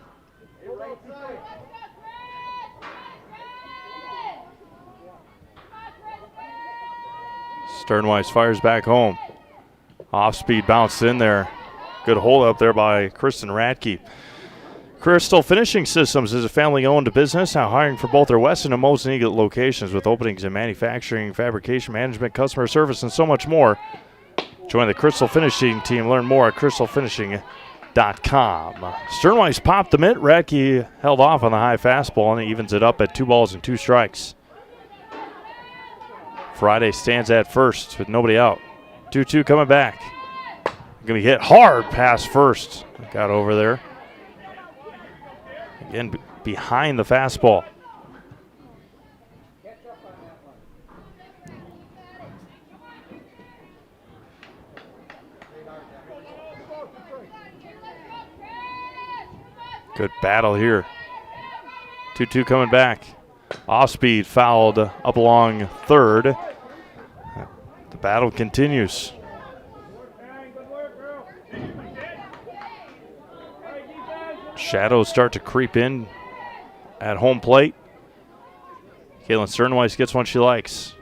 Sternweiss fires back home. Off-speed bounced in there. Good hold up there by Kristen Radke. Crystal Finishing Systems is a family-owned business now hiring for both their Weston and Mosinee locations with openings in manufacturing, fabrication, management, customer service, and so much more. Join the Crystal Finishing team. Learn more at crystalfinishing.com. Sternweiss popped the mitt. Radke held off on the high fastball and evens it up at 2 balls and 2 strikes. Friday stands at first with nobody out. 2-2 coming back. Going to be hit hard past first. Got over there. Again, behind the fastball. Good battle here. 2-2 coming back. Off speed fouled up along third. The battle continues. Shadows start to creep in at home plate. Caitlin Sternweiss gets one she likes.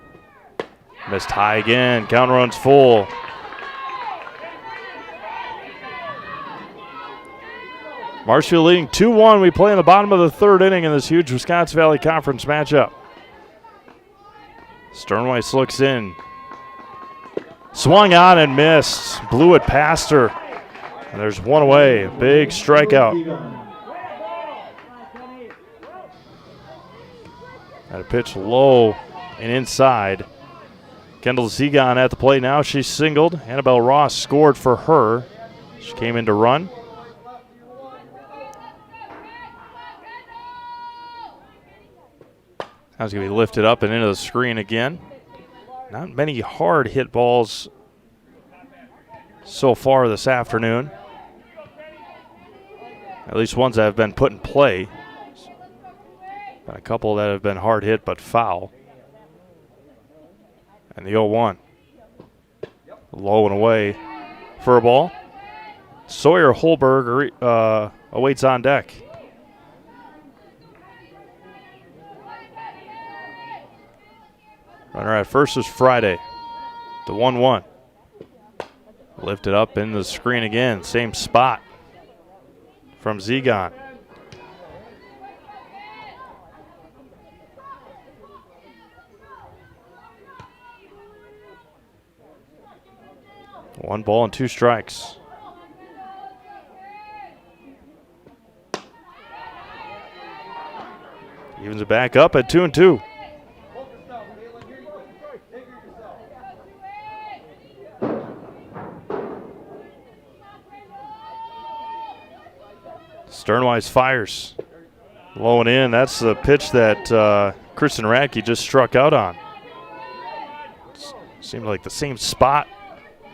Missed high again. Count runs full. Marshfield leading 2-1. We play in the bottom of the third inning in this huge Wisconsin Valley Conference matchup. Sternweiss looks in. Swung on and missed. Blew it past her. And there's one away. Big strikeout. Had a pitch low and inside. Kendall Zegon at the plate now. She's singled. Annabelle Ross scored for her. She came in to run. That's going to be lifted up and into the screen again. Not many hard hit balls so far this afternoon. At least ones that have been put in play. Got a couple that have been hard hit but foul. And the 0-1. Low and away for a ball. Sawyer Holberg awaits on deck. Runner at first is Friday. The 1-1. Lifted up in the screen again. Same spot from Zegon. One ball and 2 strikes. Evens it back up at 2-2. Sternweiss fires. Low and in. That's the pitch that Kristen Radke just struck out on. Seemed like the same spot.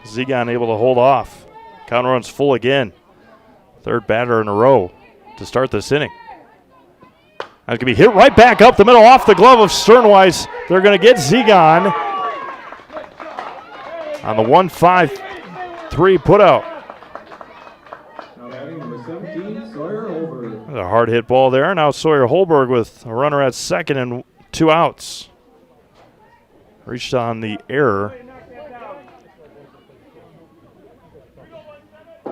Zegon able to hold off. Count runs full again. Third batter in a row to start this inning. That's going to be hit right back up the middle off the glove of Sternweiss. They're going to get Zegon on the 1-5-3 putout. A hard hit ball there. Now Sawyer Holberg with a runner at second and 2 outs. Reached on the error.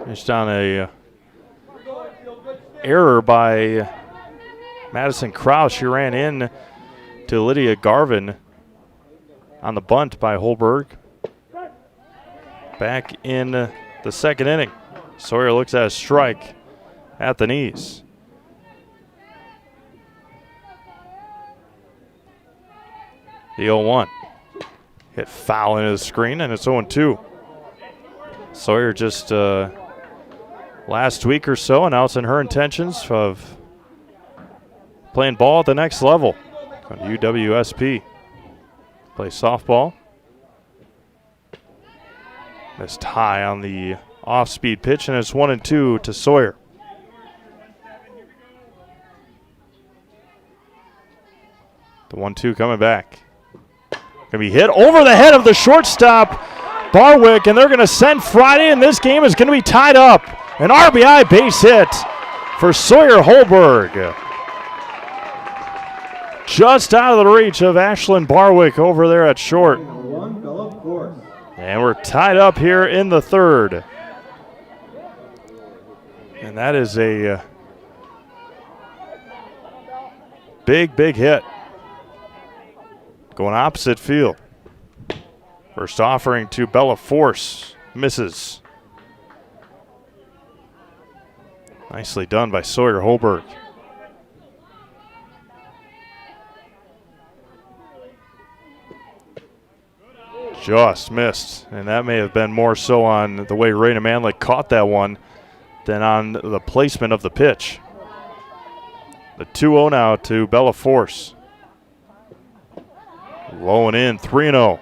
Reached on a error by Madison Krause. She ran in to Lydia Garvin on the bunt by Holberg. Back in the second inning. Sawyer looks at a strike at the knees. The 0-1. Hit foul into the screen, and it's 0-2. Sawyer just last week or so announcing her intentions of playing ball at the next level on UWSP. Play softball. Missed high on the off-speed pitch, and it's 1-2 to Sawyer. The 1-2 coming back. Going to be hit over the head of the shortstop, Barwick, and they're going to send Friday, and this game is going to be tied up. An RBI base hit for Sawyer Holberg. Just out of the reach of Ashlyn Barwick over there at short. And we're tied up here in the third. And that is a big, big hit. Going opposite field. First offering to Bella Force. Misses. Nicely done by Sawyer Holberg. Just missed. And that may have been more so on the way Raina Manlick caught that one than on the placement of the pitch. The 2-0 now to Bella Force. Low and in, 3-0.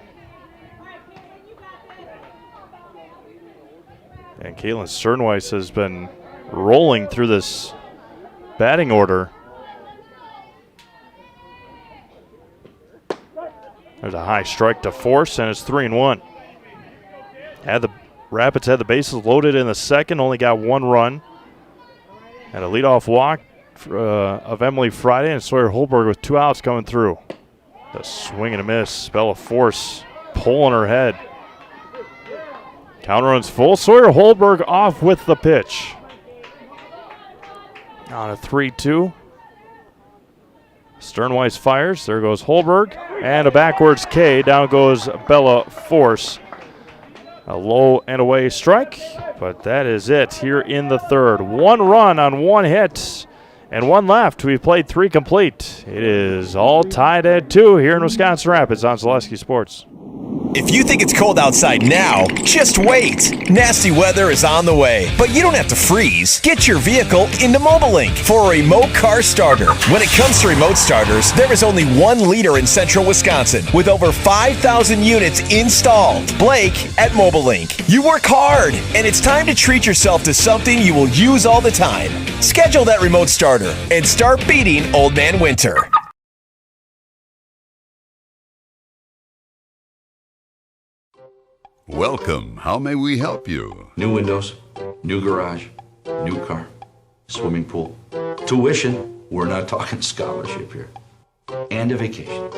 And Caitlin Sternweiss has been rolling through this batting order. There's a high strike to Force, and it's 3-1. Rapids had the bases loaded in the second, only got one run. Had a leadoff walk of Emily Friday, and Sawyer Holberg with 2 outs coming through. The swing and a miss. Bella Force pulling her head. Counter runs full. Sawyer Holberg off with the pitch. On a 3-2. Sternweiss fires. There goes Holberg. And a backwards K. Down goes Bella Force. A low and away strike. But that is it here in the third. 1 run on 1 hit. And 1 left. We've played 3 complete. It is all tied at 2 here in Wisconsin Rapids on Zaleski Sports. If you think it's cold outside now, just wait. Nasty weather is on the way, but you don't have to freeze. Get your vehicle into MobileLink for a remote car starter. When it comes to remote starters, there is only one leader in central Wisconsin with over 5,000 units installed. Blake at MobileLink. You work hard, and it's time to treat yourself to something you will use all the time. Schedule that remote starter and start beating Old Man Winter. Welcome. How may we help you? New windows, new garage, new car, swimming pool, tuition. We're not talking scholarship here. And a vacation.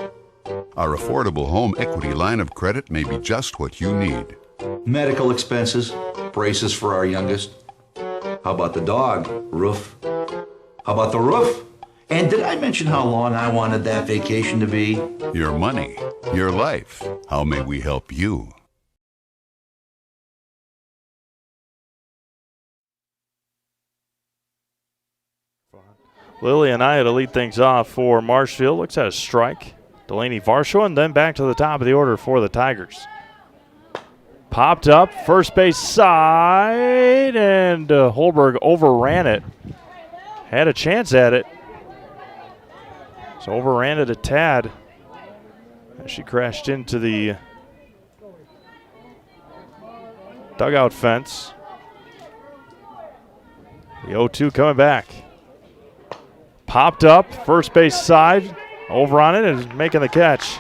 Our affordable home equity line of credit may be just what you need. Medical expenses, braces for our youngest. How about the dog? Roof. How about the roof? And did I mention how long I wanted that vacation to be? Your money, your life. How may we help you? Lily and I had to lead things off for Marshfield. Looks at a strike. Delaney Varsho, and then back to the top of the order for the Tigers. Popped up, first base side, and Holberg overran it. Had a chance at it. So overran it a tad. As she crashed into the dugout fence. The 0-2 coming back. Popped up, first base side, over on it, and making the catch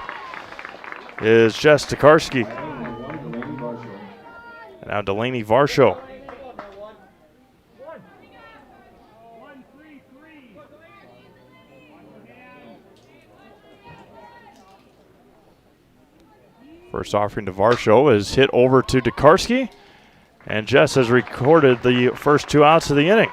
is Jess Tokarski. And now Delaney Varsho. First offering to Varsho is hit over to Tokarski, and Jess has recorded the first 2 outs of the inning.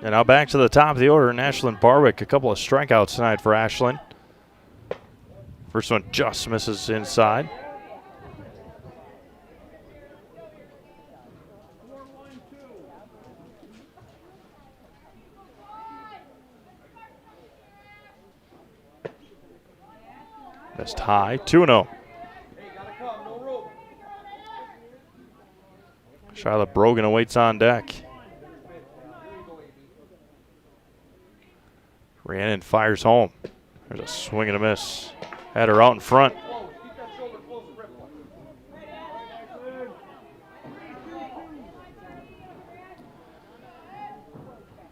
And now back to the top of the order, and Ashlyn Barwick. A couple of strikeouts tonight for Ashlyn. First one just misses inside. That's high, 2-0. Charlotte Brogan awaits on deck. Rhiannon fires home. There's a swing and a miss. Had her out in front.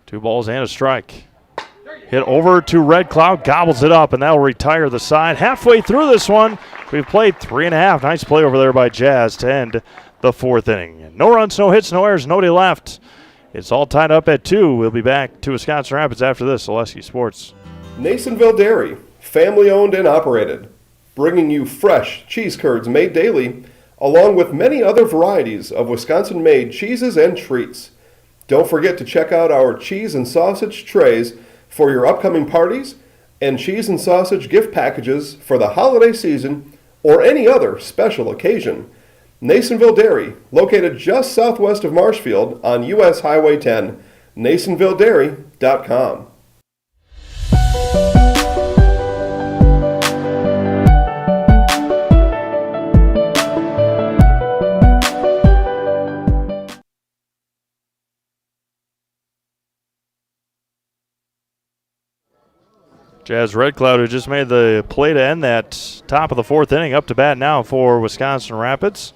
2 balls and a strike. Hit over to Red Cloud, gobbles it up, and that'll retire the side. Halfway through this one, we've played 3.5. Nice play over there by Jazz to end the 4th inning. No runs, no hits, no errors, nobody left. It's all tied up at 2. We'll be back to Wisconsin Rapids after this. Zaleski Sports. Nasonville Dairy, family owned and operated, bringing you fresh cheese curds made daily, along with many other varieties of Wisconsin-made cheeses and treats. Don't forget to check out our cheese and sausage trays for your upcoming parties and cheese and sausage gift packages for the holiday season or any other special occasion. Nasonville Dairy, located just southwest of Marshfield on US Highway 10, NasonvilleDairy.com. Jazz Red Cloud, who just made the play to end that top of the 4th inning, up to bat now for Wisconsin Rapids.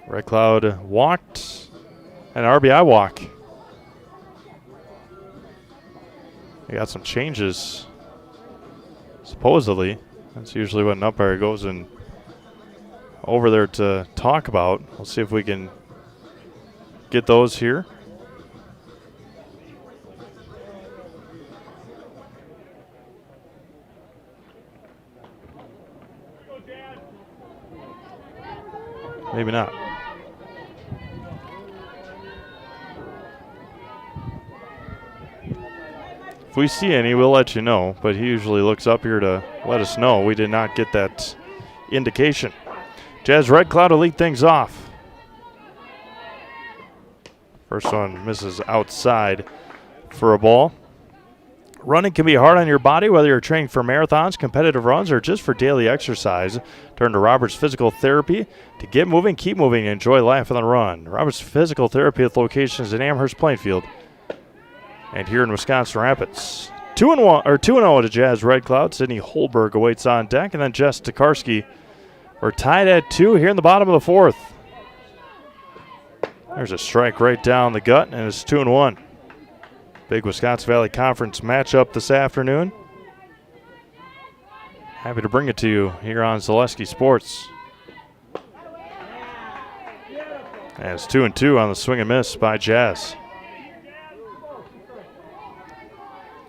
Red Cloud walked, an RBI walk. They got some changes. Supposedly, that's usually what an umpire goes and over there to talk about. We'll see if we can get those here. Maybe not. If we see any, we'll let you know, but he usually looks up here to let us know. We did not get that indication. Jazz Red Cloud will lead things off. First one misses outside for a ball. Running can be hard on your body, whether you're training for marathons, competitive runs, or just for daily exercise. Turn to Roberts Physical Therapy to get moving, keep moving, and enjoy life on the run. Roberts Physical Therapy with locations in Amherst, Plainfield, and here in Wisconsin Rapids. 2-0 to Jazz Red Cloud. Sydney Holberg awaits on deck, and then Jess Tokarski. We're tied at 2 here in the bottom of the 4th. There's a strike right down the gut, and it's 2-1. Big Wisconsin Valley Conference matchup this afternoon. Happy to bring it to you here on Zaleski Sports. And it's 2-2 on the swing and miss by Jazz.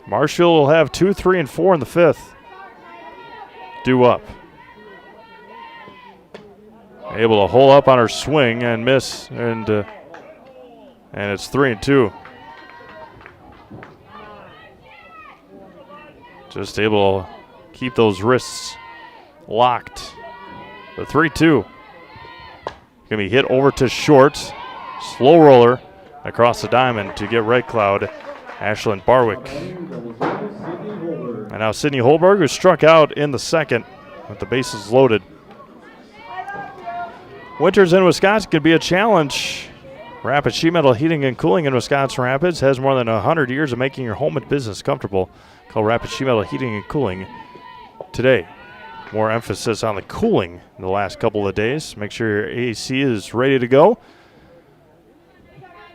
Marshfield will have 2, 3, and 4 in the 5th. Due up. Able to hole up on her swing and miss, and it's 3-2. Just able to keep those wrists locked. The 3-2. Gonna be hit over to short. Slow roller across the diamond to get Red Cloud. Ashlyn Barwick. And now Sydney Holberg, who struck out in the 2nd with the bases loaded. Winters in Wisconsin could be a challenge. Rapid Sheet Metal Heating and Cooling in Wisconsin Rapids has more than 100 years of making your home and business comfortable. Call Rapid Sheet Metal Heating and Cooling today. More emphasis on the cooling in the last couple of days. Make sure your AC is ready to go.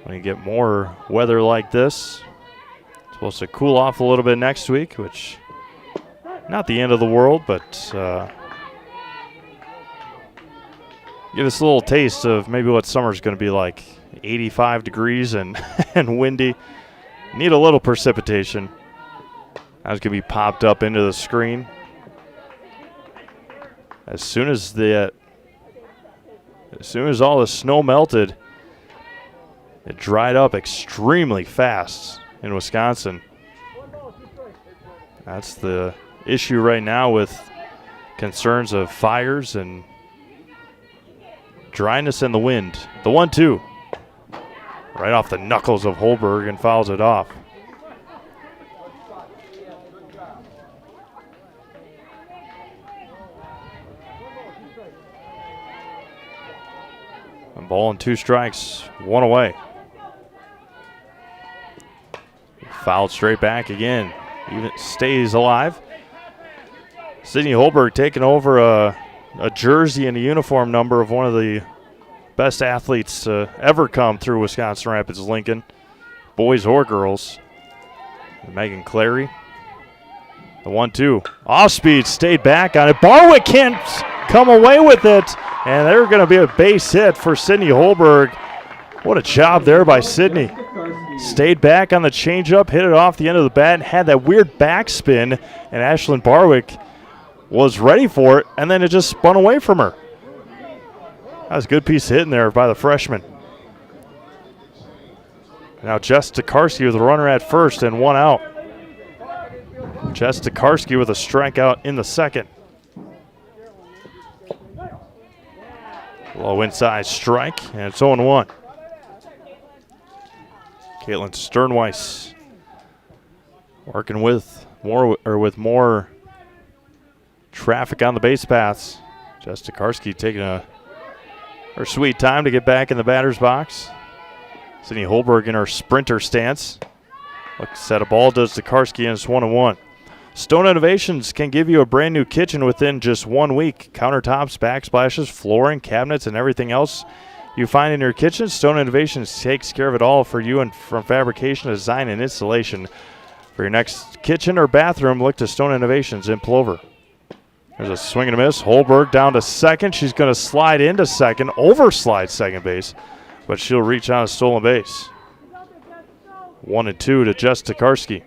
When you get more weather like this, it's supposed to cool off a little bit next week, which not the end of the world, but give us a little taste of maybe what summer's going to be like. 85 degrees and windy. Need a little precipitation. That's going to be popped up into the screen. As soon as all the snow melted, it dried up extremely fast in Wisconsin. That's the issue right now with concerns of fires and dryness in the wind. The 1-2. Right off the knuckles of Holberg and fouls it off. A ball and 2 strikes, 1 away. Fouled straight back again. even stays alive. Sydney Holberg taking over a jersey and a uniform number of one of the best athletes to ever come through Wisconsin Rapids Lincoln, boys or girls. Megan Clary. The 1-2. Off speed, stayed back on it. Barwick can't come away with it. And they're going to be a base hit for Sydney Holberg. What a job there by Sydney. Stayed back on the changeup, hit it off the end of the bat, and had that weird backspin. And Ashlyn Barwick was ready for it, and then it just spun away from her. That was a good piece of hitting there by the freshman. Now Jess Tokarski with a runner at first and one out. Jess Tokarski with a strikeout in the second. Low inside strike, and it's 0-1. Caitlin Sternweiss working with more traffic on the base paths. Jess Tokarski taking her sweet time to get back in the batter's box. Sydney Holberg in her sprinter stance. Looks at a ball, does Tokarski, and it's 1-1. Stone Innovations can give you a brand new kitchen within just 1 week. Countertops, backsplashes, flooring, cabinets, and everything else you find in your kitchen. Stone Innovations takes care of it all for you, and from fabrication, design, and installation. For your next kitchen or bathroom, look to Stone Innovations in Plover. There's a swing and a miss. Holberg down to second. She's going to slide into second, overslide second base, but she'll reach on a stolen base. 1-2 to Jess Tokarski.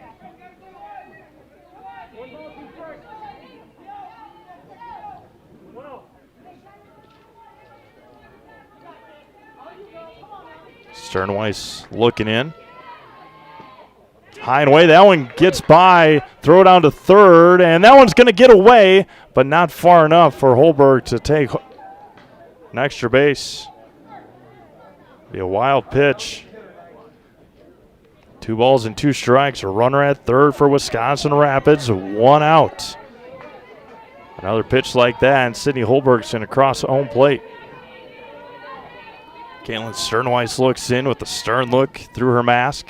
Sternweiss looking in. High and away. That one gets by. Throw down to third, and that one's going to get away, but not far enough for Holberg to take an extra base. Be a wild pitch. 2 balls and 2 strikes. A runner at third for Wisconsin Rapids. 1 out. Another pitch like that, and Sydney Holberg's going to cross home plate. Caitlin Sternweiss looks in with a stern look through her mask.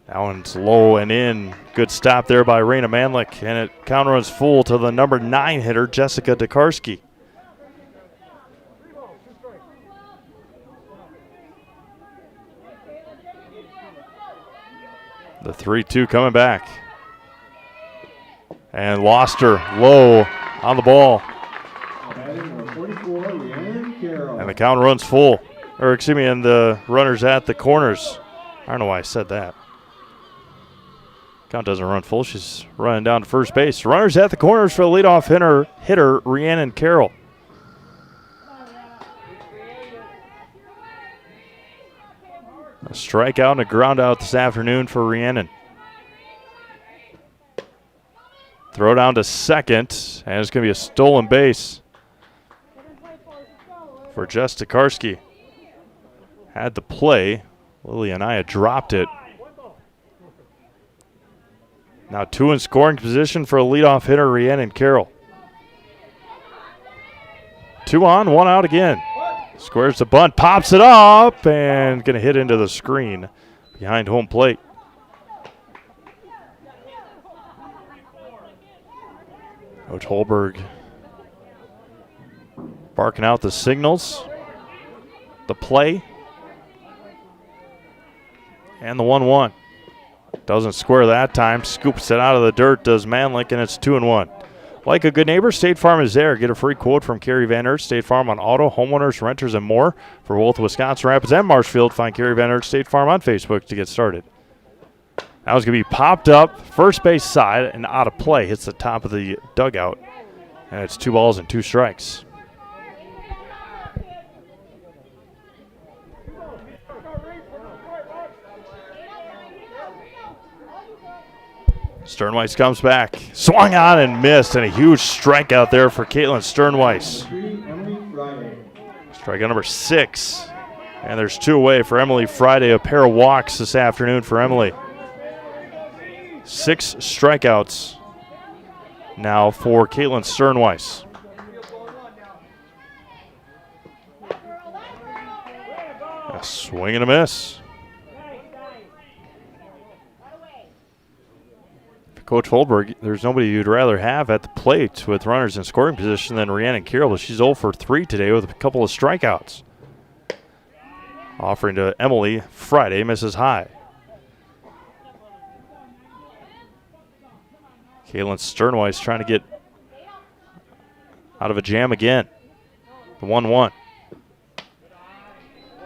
That one's low and in. Good stop there by Raina Manlick, and it counter runs full to the number 9 hitter, Jessica Tokarski. The 3-2 coming back. And lost her low on the ball. And the count runs full. Or excuse me, and the runner's at the corners. I don't know why I said that. Count doesn't run full. She's running down to first base. Runners at the corners for the leadoff hitter Rhiannon Carroll. A strikeout and a ground out this afternoon for Rhiannon. Throw down to second, and it's going to be a stolen base for Jess Tokarski. Had the play. Lily Anaya dropped it. Now 2 in scoring position for a leadoff hitter, Rhiannon Carroll. 2 on, 1 out again. Squares the bunt, pops it up, and going to hit into the screen behind home plate. Coach Holberg barking out the signals. The play. And the 1-1. Doesn't square that time. Scoops it out of the dirt, does Manlick, and it's 2-1. Like a good neighbor, State Farm is there. Get a free quote from Kerry Van Aert. State Farm on auto, homeowners, renters, and more. For both Wisconsin Rapids and Marshfield, find Kerry Van Aert State Farm on Facebook to get started. That was going to be popped up, first base side, and out of play. Hits the top of the dugout. And it's 2 balls and 2 strikes. Sternweiss comes back. Swung on and missed, and a huge strikeout there for Caitlin Sternweiss. Strikeout number 6. And there's 2 away for Emily Friday. A pair of walks this afternoon for Emily. 6 strikeouts now for Caitlin Sternweiss. A swing and a miss. Coach Holdberg, there's nobody you'd rather have at the plate with runners in scoring position than Rhiannon Carroll, but she's 0 for 3 today with a couple of strikeouts. Offering to Emily Friday, misses high. Kaylin Sternweiss trying to get out of a jam again. The 1-1.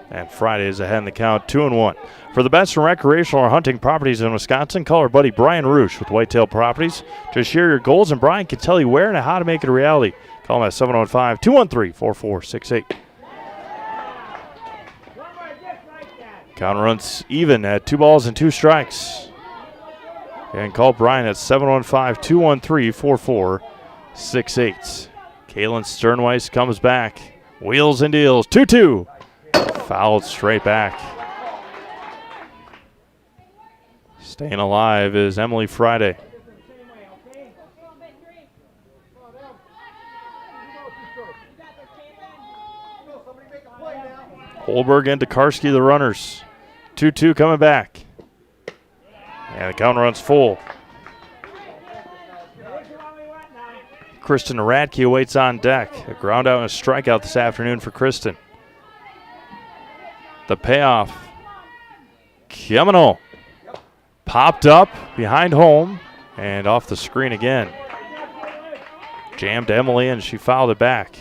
And Friday is ahead in the count, 2-1. For the best in recreational or hunting properties in Wisconsin, call our buddy Brian Roosh with Whitetail Properties to share your goals, and Brian can tell you where and how to make it a reality. Call him at 715-213-4468. Count runs even at 2 balls and 2 strikes. And call Brian at 715-213-4468. Kaylin Sternweiss comes back, wheels and deals, 2-2. Fouled straight back. Staying alive is Emily Friday. Holberg and Tokarski, the runners. 2-2 coming back. And the count runs full. Kristen Radke awaits on deck. A ground out and a strikeout this afternoon for Kristen. The payoff. Kiamino popped up behind home and off the screen again. Jammed Emily and she fouled it back.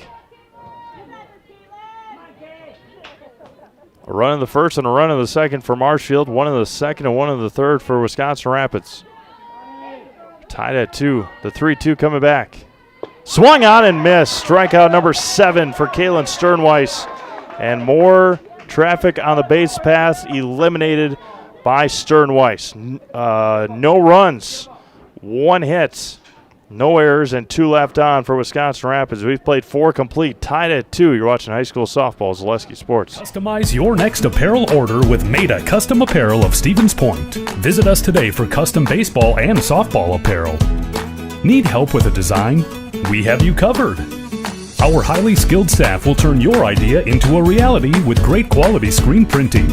A run in the first and a run in the second for Marshfield. One in the second and one in the third for Wisconsin Rapids. Tied at 2. The 3-2 coming back. Swung on and missed. Strikeout number 7 for Kaylin Sternweiss. And more traffic on the base path eliminated by Sternweiss. No runs, 1 hit, no errors, and 2 left on for Wisconsin Rapids. We've played 4 complete, tied at 2. You're watching high school softball, Zaleski Sports. Customize your next apparel order with Maida Custom Apparel of Stevens Point. Visit us today for custom baseball and softball apparel. Need help with a design? We have you covered. Our highly skilled staff will turn your idea into a reality with great quality screen printing.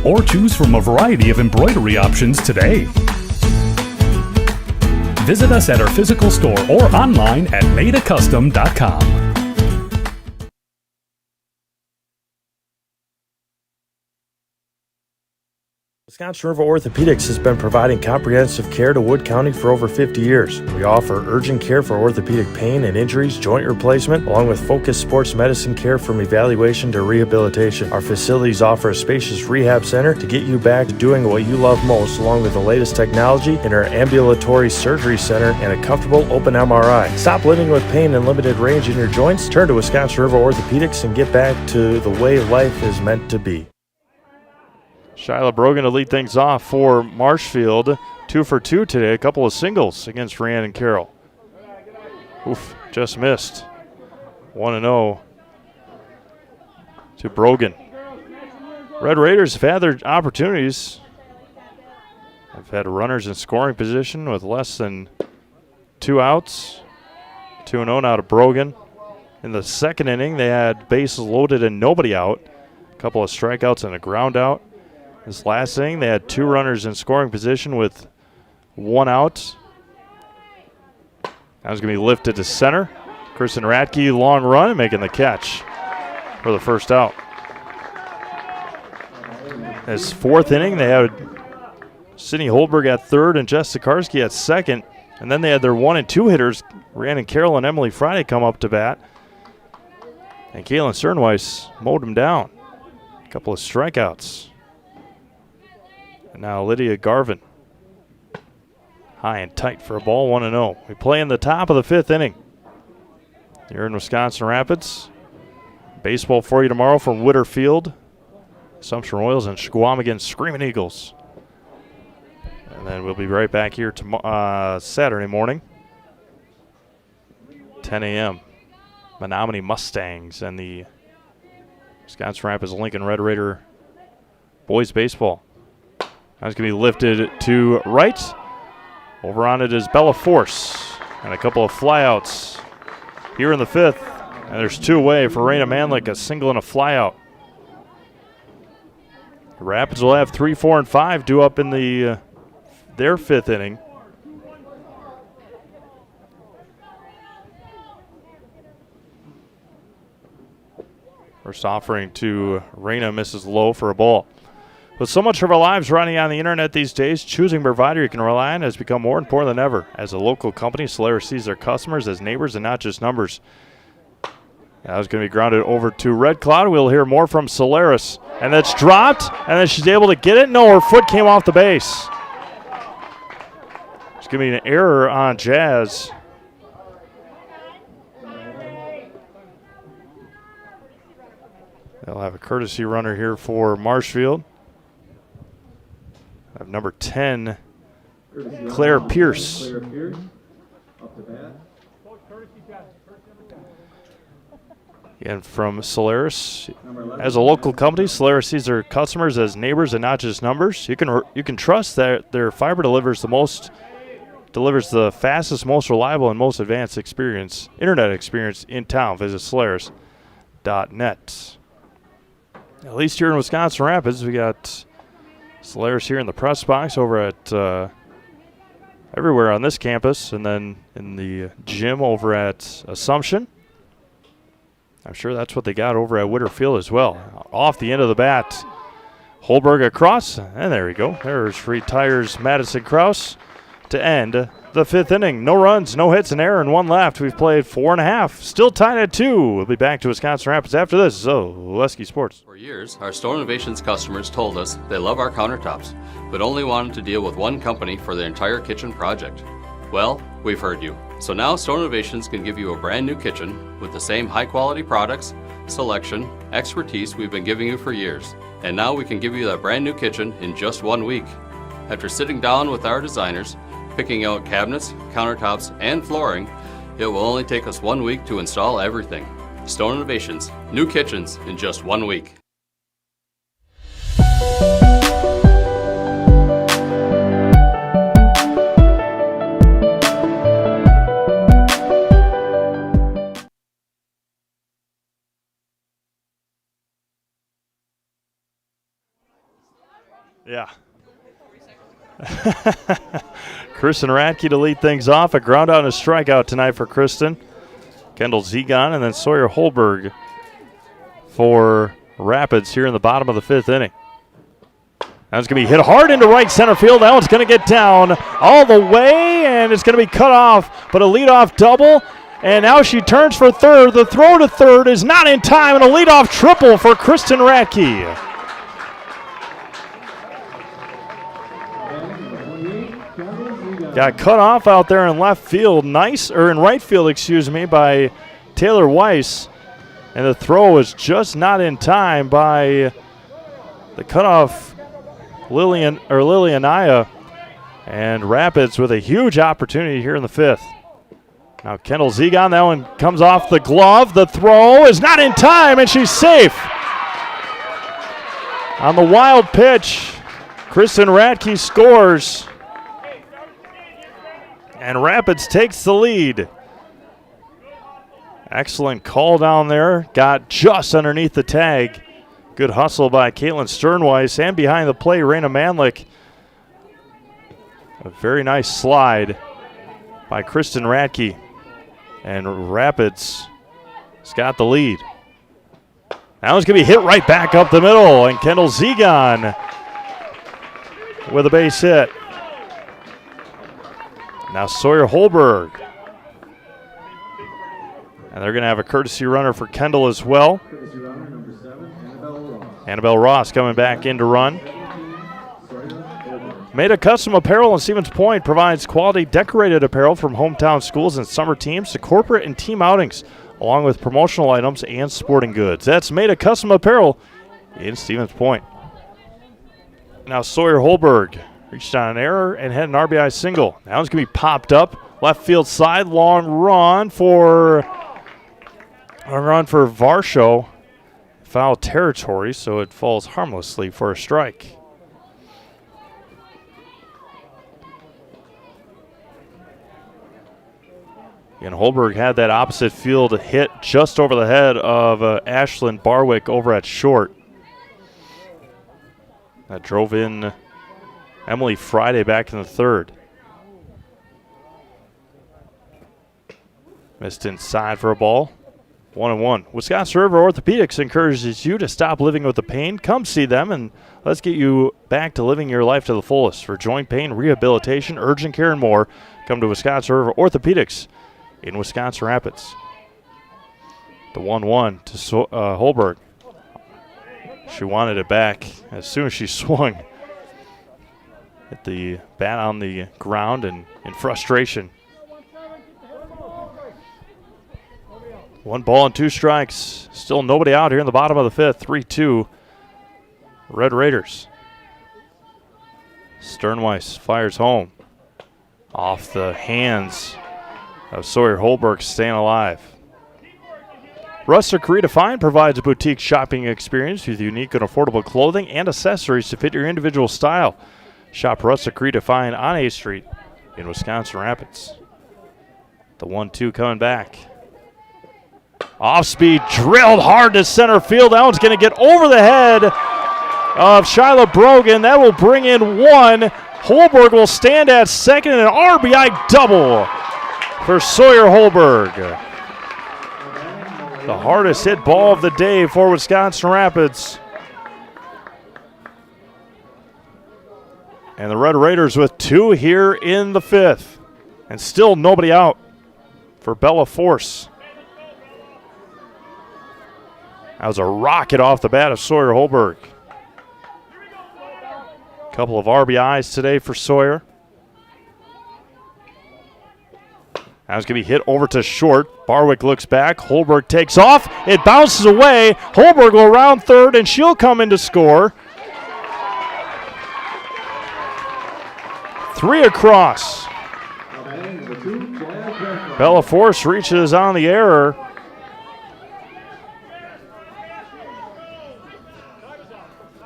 Or choose from a variety of embroidery options today. Visit us at our physical store or online at maidacustom.com. Wisconsin River Orthopedics has been providing comprehensive care to Wood County for over 50 years. We offer urgent care for orthopedic pain and injuries, joint replacement, along with focused sports medicine care from evaluation to rehabilitation. Our facilities offer a spacious rehab center to get you back to doing what you love most, along with the latest technology in our ambulatory surgery center and a comfortable open MRI. Stop living with pain and limited range in your joints. Turn to Wisconsin River Orthopedics and get back to the way life is meant to be. Shyla Brogan to lead things off for Marshfield. 2 for 2 today. A couple of singles against Rhiannon Carroll. Oof, just missed. 1-0 to Brogan. Red Raiders have had their opportunities. They've had runners in scoring position with less than 2 outs. 2-0 now to Brogan. In the second inning, they had bases loaded and nobody out. A couple of strikeouts and a ground out. This last inning, they had 2 runners in scoring position with 1 out. That was going to be lifted to center. Kristen Radke, long run, and making the catch for the first out. This fourth inning, they had Sydney Holdberg at third and Jess Tokarski at second. And then they had their 1 and 2 hitters, Rhiannon Carroll and Emily Friday, come up to bat. And Kaylin Sternweiss mowed them down. A couple of strikeouts. Now Lydia Garvin, high and tight for a ball, 1-0. We play in the top of the 5th inning here in Wisconsin Rapids. Baseball for you tomorrow from Witter Field, Assumption Royals, and Squamigan Screaming Eagles. And then we'll be right back here Saturday morning, 10 a.m. Menominee Mustangs and the Wisconsin Rapids Lincoln Red Raider boys baseball. That's going to be lifted to right. Over on it is Bella Force. And a couple of flyouts here in the 5th. And there's 2 away for Raina Manlick, a single and a flyout. The Rapids will have 3, 4, and 5 due up in the their 5th inning. First offering to Reyna, misses low for a ball. With so much of our lives running on the internet these days, choosing a provider you can rely on has become more important than ever. As a local company, Solaris sees their customers as neighbors and not just numbers. That was going to be grounded over to Red Cloud. We'll hear more from Solaris. And that's dropped, and then she's able to get it. No, her foot came off the base. It's going to be an error on Jazz. They'll have a courtesy runner here for Marshfield. Have number 10, Claire Pierce. Claire Pierce, up to bat. Again, from Solaris. As a local company, Solaris sees their customers as neighbors and not just numbers. You can trust that their fiber delivers the fastest, most reliable, and most advanced internet experience in town. Visit Solaris.net. At least here in Wisconsin Rapids, we got Solaris here in the press box, over at everywhere on this campus, and then in the gym over at Assumption. I'm sure that's what they got over at Whitterfield as well. Off the end of the bat, Holberg across, and there we go. There's retires Madison Krause to end the 5th inning. No runs, no hits, an error, and 1 left. We've played 4.5. Still tied at 2. We'll be back to Wisconsin Rapids after this. So, Leski Sports. For years, our Store Innovations customers told us they love our countertops, but only wanted to deal with one company for their entire kitchen project. Well, we've heard you. So now Store Innovations can give you a brand new kitchen with the same high quality products, selection, expertise we've been giving you for years. And now we can give you that brand new kitchen in just 1 week. After sitting down with our designers, picking out cabinets, countertops, and flooring, it will only take us 1 week to install everything. Store Innovations, new kitchens in just 1 week. Yeah. Kristen Radke to lead things off. A ground out and a strikeout tonight for Kristen. Kendall Zegon and then Sawyer Holberg for Rapids here in the bottom of the 5th inning. That's going to be hit hard into right center field. That one's going to get down all the way, and it's going to be cut off, but a leadoff double. And now she turns for third. The throw to third is not in time, and a leadoff triple for Kristen Radke. Got cut off out there in left field, in right field, by Taylor Weiss. And the throw was just not in time by the cutoff Lilianaya. And Rapids with a huge opportunity here in the 5th. Now Kendall Zegon, that one comes off the glove. The throw is not in time, and she's safe. On the wild pitch, Kristen Radke scores. And Rapids takes the lead. Excellent call down there. Got just underneath the tag. Good hustle by Caitlin Sternweiss. And behind the plate, Raina Manlick. A very nice slide by Kristen Radke. And Rapids has got the lead. That one's going to be hit right back up the middle. And Kendall Zegon with a base hit. Now Sawyer Holberg. And they're going to have a courtesy runner for Kendall as well. Courtesy runner, number 7, Annabelle Ross. Annabelle Ross coming back in to run. Made a Custom Apparel in Stevens Point provides quality decorated apparel from hometown schools and summer teams to corporate and team outings, along with promotional items and sporting goods. That's Made a Custom Apparel in Stevens Point. Now Sawyer Holberg reached on an error and had an RBI single. That one's going to be popped up. Left field side, long run for Varsho. Foul territory, so it falls harmlessly for a strike. And Holberg had that opposite field hit just over the head of Ashlyn Barwick over at short. That drove in Emily Friday back in the third. Missed inside for a ball. 1-1. Wisconsin River Orthopedics encourages you to stop living with the pain. Come see them and let's get you back to living your life to the fullest. For joint pain, rehabilitation, urgent care, and more, come to Wisconsin River Orthopedics in Wisconsin Rapids. The 1-1 to Holberg. She wanted it back as soon as she swung. Hit the bat on the ground and in frustration. 1 ball and 2 strikes. Still nobody out here in the bottom of the fifth. 3-2. Red Raiders. Sternweiss fires home. Off the hands of Sawyer Holberg, staying alive. Rustic Redefined provides a boutique shopping experience with unique and affordable clothing and accessories to fit your individual style. Shop Rustic Redefined on 8th Street in Wisconsin Rapids. The 1-2 coming back. Off speed, drilled hard to center field. That one's going to get over the head of Shyla Brogan. That will bring in 1. Holberg will stand at second, and an RBI double for Sawyer Holberg. The hardest hit ball of the day for Wisconsin Rapids. And the Red Raiders with 2 here in the fifth. And still nobody out for Bella Force. That was a rocket off the bat of Sawyer Holberg. Couple of RBIs today for Sawyer. That was going to be hit over to short. Barwick looks back. Holberg takes off. It bounces away. Holberg will round third, and she'll come in to score. 3 across. Bella Force reaches on the error.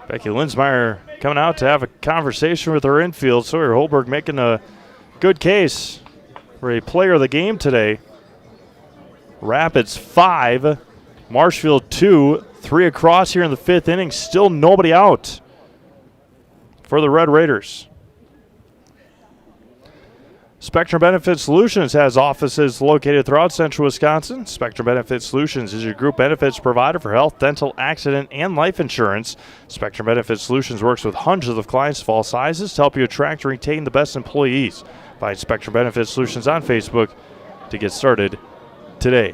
Becky Linsmeyer coming out to have a conversation with her infield. Sawyer Holberg making a good case for a player of the game today. Rapids 5, Marshfield 2, 3 across here in the fifth inning. Still nobody out for the Red Raiders. Spectrum Benefit Solutions has offices located throughout central Wisconsin. Spectrum Benefit Solutions is your group benefits provider for health, dental, accident, and life insurance. Spectrum Benefit Solutions works with hundreds of clients of all sizes to help you attract and retain the best employees. Find Spectrum Benefit Solutions on Facebook to get started today.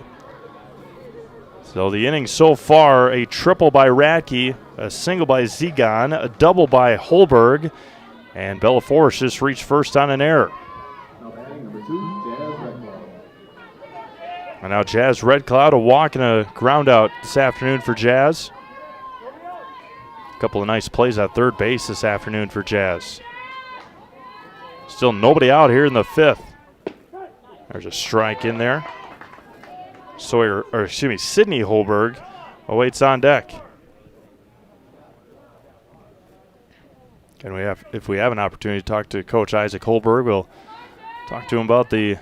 So the innings so far, a triple by Radke, a single by Zegon, a double by Holberg, and Bella Force just reached first on an error. And now Jazz Red Cloud, a walk and a ground out this afternoon for Jazz. A couple of nice plays at third base this afternoon for Jazz. Still nobody out here in the fifth. There's a strike in there. Sydney Holberg awaits on deck. And if we have an opportunity to talk to Coach Isaac Holberg, we'll talk to him about the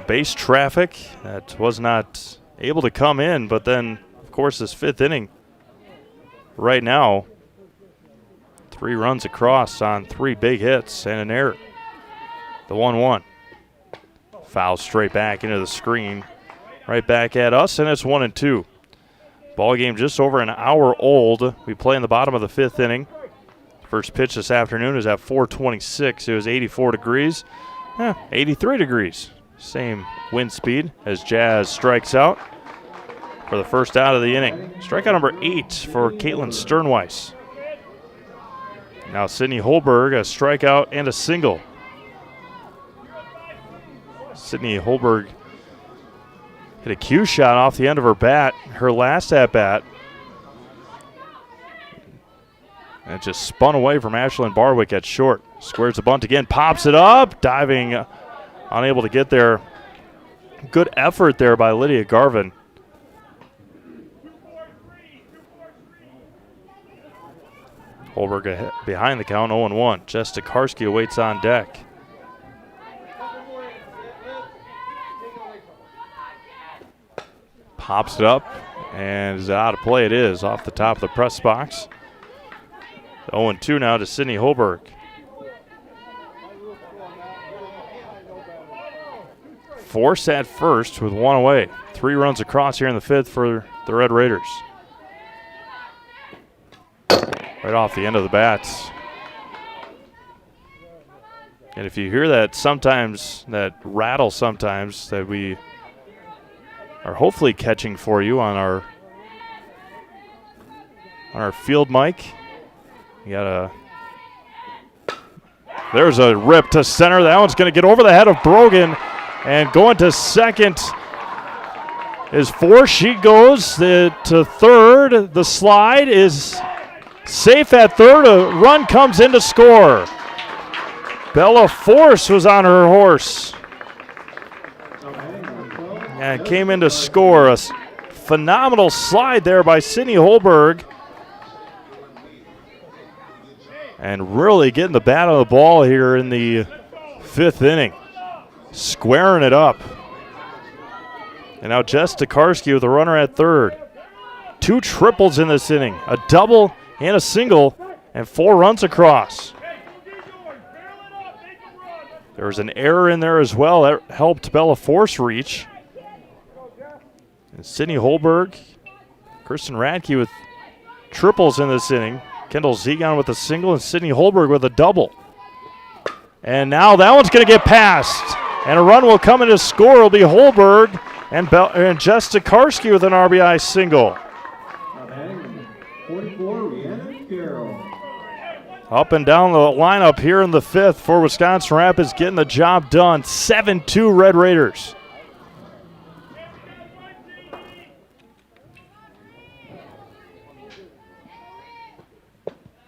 base traffic that was not able to come in, but then, of course, this fifth inning right now, 3 runs across on 3 big hits and an error. The 1-1. Foul straight back into the screen, right back at us, and it's 1-2. Ball game just over an hour old. We play in the bottom of the fifth inning. First pitch this afternoon is at 4:26. It was 84 degrees. 83 degrees. Same wind speed as Jazz strikes out for the first out of the inning. Strikeout number 8 for Caitlin Sternweiss. Now Sydney Holberg, a strikeout and a single. Sydney Holberg hit a cue shot off the end of her bat, her last at-bat. And it just spun away from Ashlyn Barwick at short. Squares the bunt again, pops it up, diving, unable to get there. Good effort there by Lydia Garvin. Holberg behind the count, 0-1. Jess Tokarski awaits on deck. Pops it up, and is out of play. It is off the top of the press box. 0-2 now to Sydney Holberg. Force at first with one away. 3 runs across here in the 5th for the Red Raiders. Right off the end of the bats. And if you hear that sometimes, that rattle sometimes, that we are hopefully catching for you on our field mic. You got there's a rip to center. That one's going to get over the head of Brogan. And going to second is Force. She goes to third. The slide is safe at third. A run comes in to score. Bella Force was on her horse and came in to score. A phenomenal slide there by Sydney Holberg. And really getting the bat on the ball here in the 5th inning. Squaring it up. And now Jess Tokarski with a runner at third. 2 triples in this inning. A double and a single and 4 runs across. There was an error in there as well. That helped Bella Force reach. And Sydney Holberg, Kristen Radke with triples in this inning. Kendall Zegon with a single and Sydney Holberg with a double. And now that one's going to get past. And a run will come in to score. It'll be Holberg and Jess Tokarski with an RBI single. 44, Rhiannon Carroll. Up and down the lineup here in the 5th for Wisconsin Rapids, getting the job done. 7-2 Red Raiders.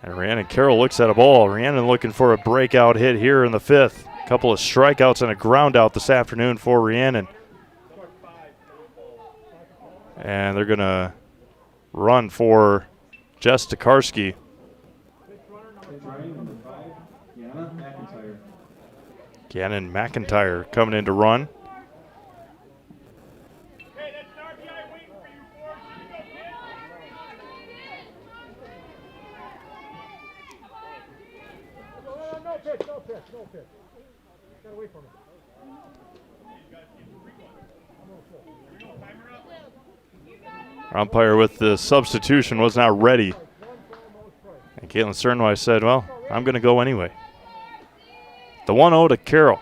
And Rhiannon Carroll looks at a ball. Rhiannon looking for a breakout hit here in the 5th. A couple of strikeouts and a ground out this afternoon for Rhiannon. And they're going to run for Jess Tokarski. Gannon McIntyre coming in to run. Our umpire with the substitution was not ready. And Caitlin Sternweiss said, well, I'm going to go anyway. The 1-0 to Carroll.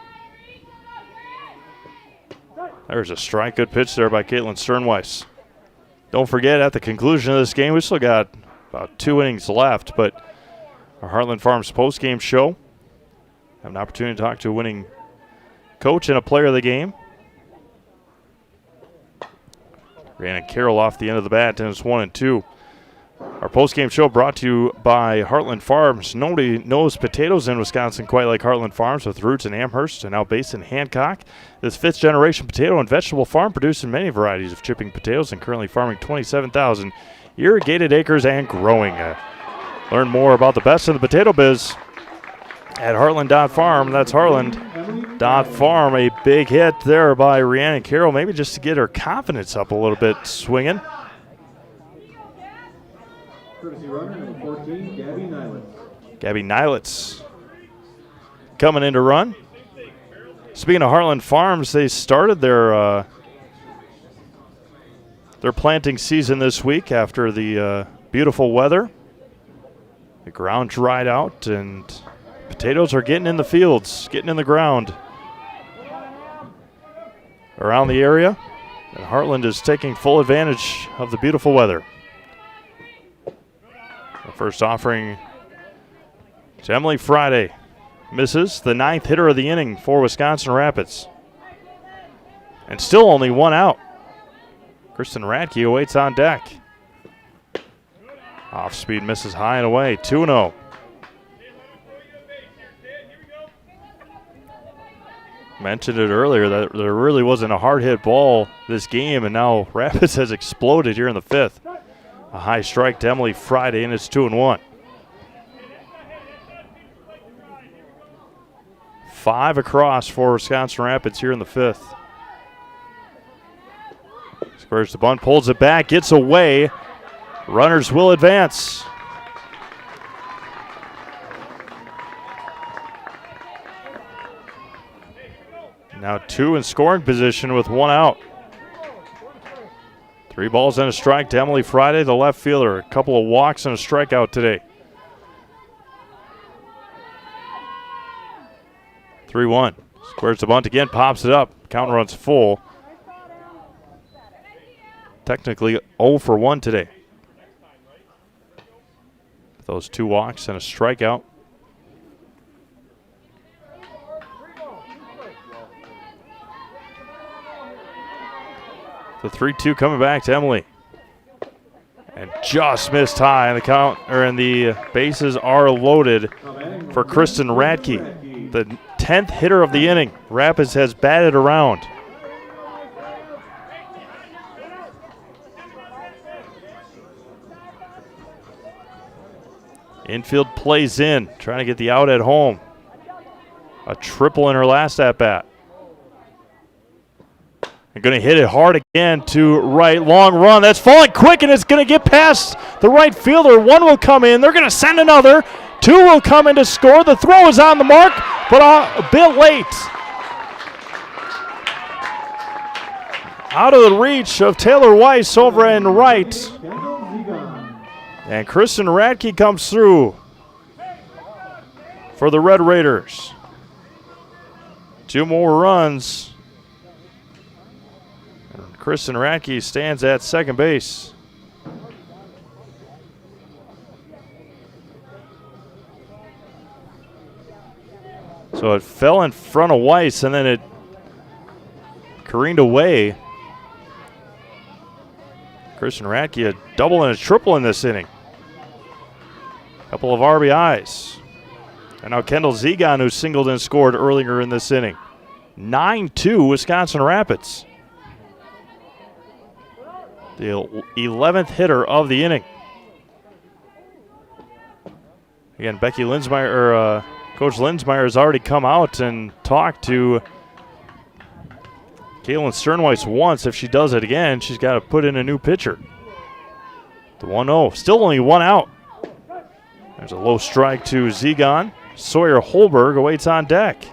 There's a strike. Good pitch there by Caitlin Sternweiss. Don't forget, at the conclusion of this game, we still got about 2 innings left, but our Heartland Farms post-game show. Have an opportunity to talk to a winning coach and a player of the game. Rhiannon Carroll off the end of the bat, and it's 1-2. Our post-game show brought to you by Heartland Farms. Nobody knows potatoes in Wisconsin quite like Heartland Farms, with roots in Amherst and now based in Hancock. This 5th-generation potato and vegetable farm producing many varieties of chipping potatoes and currently farming 27,000 irrigated acres and growing. Learn more about the best in the potato biz at heartland.farm. That's heartland.farm. A big hit there by Rhiannon Carroll, maybe just to get her confidence up a little bit swinging. Courtesy runner number 14, Gabby Nylitz. Gabby Nylitz coming in to run. Speaking of Heartland Farms, they started their planting season this week after the beautiful weather. The ground dried out and potatoes are getting in the fields, getting in the ground around the area. And Heartland is taking full advantage of the beautiful weather. The first offering to Emily Friday. Misses, the 9th hitter of the inning for Wisconsin Rapids. And still only 1 out. Kristen Radke awaits on deck. Off speed misses high and away, 2-0. Mentioned it earlier that there really wasn't a hard hit ball this game, and now Rapids has exploded here in the 5th. A high strike to Emily Friday, and it's 2-1. 5 across for Wisconsin Rapids here in the 5th. Squares the bunt, pulls it back, gets away. Runners will advance. Now 2 in scoring position with 1 out. 3 balls and a strike to Emily Friday, the left fielder. A couple of walks and a strikeout today. 3-1. Squares the bunt again, pops it up. Count runs full. Technically 0 for 1 today. Those 2 walks and a strikeout. The 3-2 coming back to Emily. And just missed high, and the count and the bases are loaded for Kristen Radke, the 10th hitter of the inning. Rapids has batted around. Infield plays in, trying to get the out at home. A triple in her last at-bat. They're going to hit it hard again to right. Long run. That's falling quick, and it's going to get past the right fielder. 1 will come in. They're going to send another. 2 will come in to score. The throw is on the mark, but a bit late. Out of the reach of Taylor Weiss over in right. And Kristen Radke comes through for the Red Raiders. 2 more runs. Kristen Radke stands at second base. So it fell in front of Weiss, and then it careened away. Kristen Radke a double and a triple in this inning. Couple of RBIs. And now Kendall Zegon, who singled and scored earlier in this inning. 9-2 Wisconsin Rapids. The 11th hitter of the inning. Again, Becky Linsmeyer, or Coach Linsmeyer has already come out and talked to Kaylin Sternweiss once. If she does it again, she's got to put in a new pitcher. The 1-0, still only 1 out. There's a low strike to Zegon. Sawyer Holberg awaits on deck.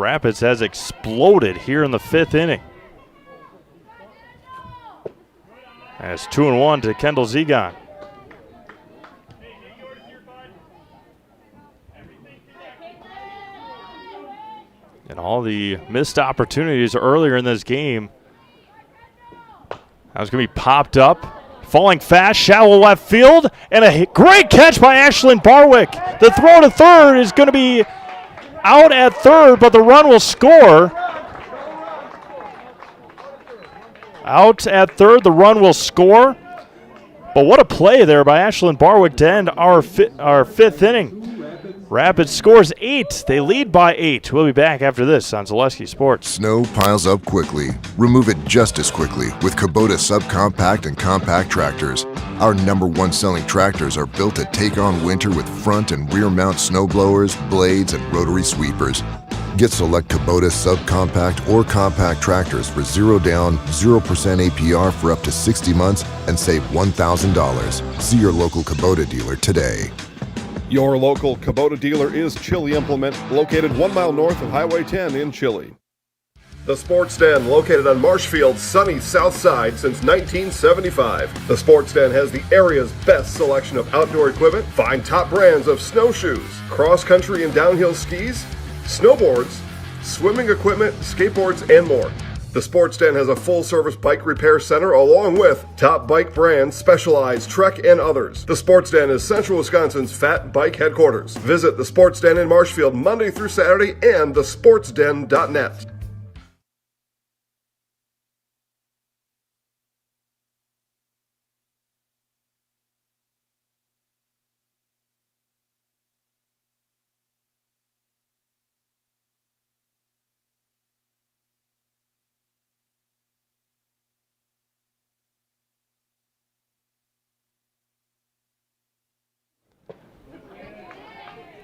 Rapids has exploded here in the 5th inning. As 2-1 to Kendall Zegon. And all the missed opportunities earlier in this game. That was going to be popped up. Falling fast, shallow left field. And a great catch by Ashlyn Barwick. The throw to third is going to be out at third, but the run will score. Out at third, the run will score. But what a play there by Ashlyn Barwick to end our 5th inning. Rapids scores 8. They lead by 8. We'll be back after this on Zaleski Sports. Snow piles up quickly. Remove it just as quickly with Kubota subcompact and compact tractors. Our #1 selling tractors are built to take on winter with front and rear mount snow blowers, blades, and rotary sweepers. Get select Kubota subcompact or compact tractors for 0 down, 0% APR for up to 60 months and save $1,000. See your local Kubota dealer today. Your local Kubota dealer is Chili Implement, located 1 mile north of Highway 10 in Chili. The Sports Den, located on Marshfield's sunny south side since 1975. The Sports Den has the area's best selection of outdoor equipment. Find top brands of snowshoes, cross-country and downhill skis, snowboards, swimming equipment, skateboards, and more. The Sports Den has a full-service bike repair center along with top bike brands, Specialized, Trek, and others. The Sports Den is Central Wisconsin's fat bike headquarters. Visit the Sports Den in Marshfield Monday through Saturday and thesportsden.net.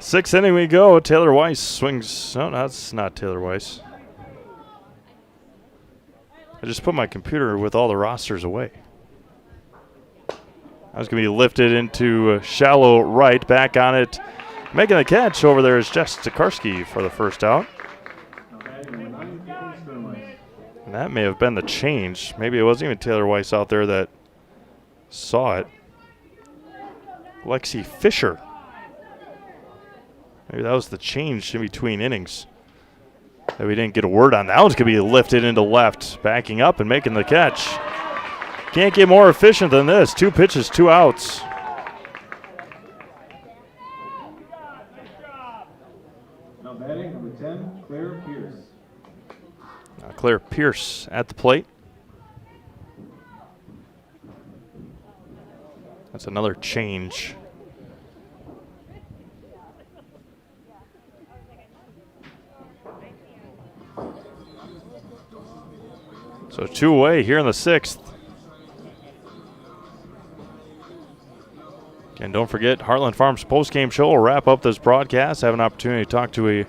Sixth inning we go. Taylor Weiss swings. No, that's not Taylor Weiss. I just put my computer with all the rosters away. I was going to be lifted into shallow right. Back on it Making the catch over there is Jess Tokarski for the first out. And that may have been the change. Maybe it wasn't even Taylor Weiss out there that saw it. Lexi Fisher. Maybe that was the change in between innings that we didn't get a word on. That one's going to be lifted into left, backing up and making the catch. Can't get more efficient than this. 2 pitches, 2 outs. Now batting number 10, Claire Pierce. Claire Pierce at the plate. That's another change. So 2 away here in the 6th. And don't forget, Heartland Farms postgame show will wrap up this broadcast. Have an opportunity to talk to a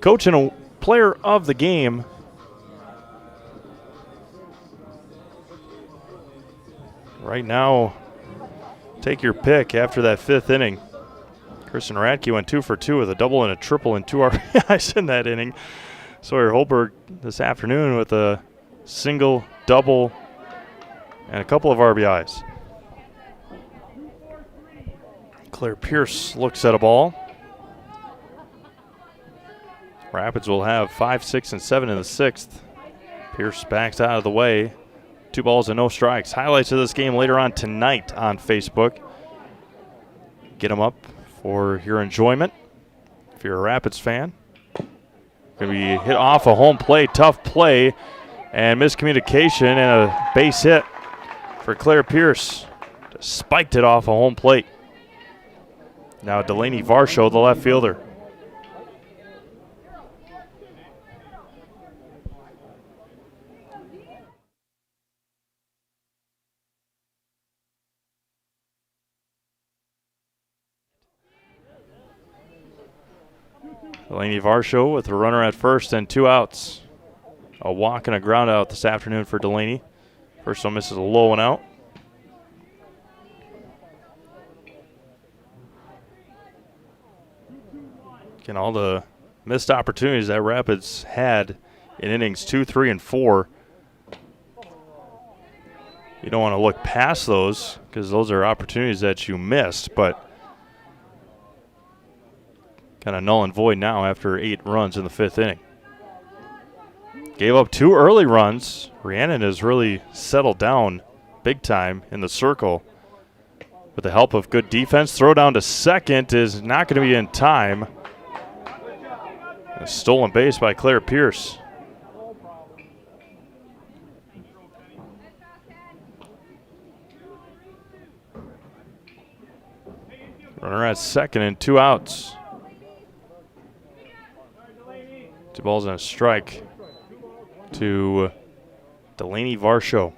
coach and a player of the game. Right now, take your pick after that 5th inning. Kristen Radke went 2 for 2 with a double and a triple and 2 RBIs in that inning. Sawyer Holberg this afternoon with a single, double, and a couple of RBIs. Claire Pierce looks at a ball. Rapids will have 5, 6, and 7 in the 6th. Pierce backs out of the way. 2 balls and no strikes. Highlights of this game later on tonight on Facebook. Get them up for your enjoyment. If you're a Rapids fan, going to be hit off a home plate. Tough play and miscommunication and a base hit for Claire Pierce. Just spiked it off a home plate. Now Delaney Varsho, the left fielder. Delaney Varsho with a runner at first and 2 outs. A walk and a ground out this afternoon for Delaney. First one misses a low one out. Again, all the missed opportunities that Rapids had in innings 2, 3, and 4. You don't want to look past those because those are opportunities that you missed, but kind of null and void now after 8 runs in the 5th inning. Gave up 2 early runs. Rhiannon has really settled down big time in the circle with the help of good defense. Throw down to second is not going to be in time. A stolen base by Claire Pierce. Runner at second and 2 outs. 2 balls and a strike to Delaney Varsho.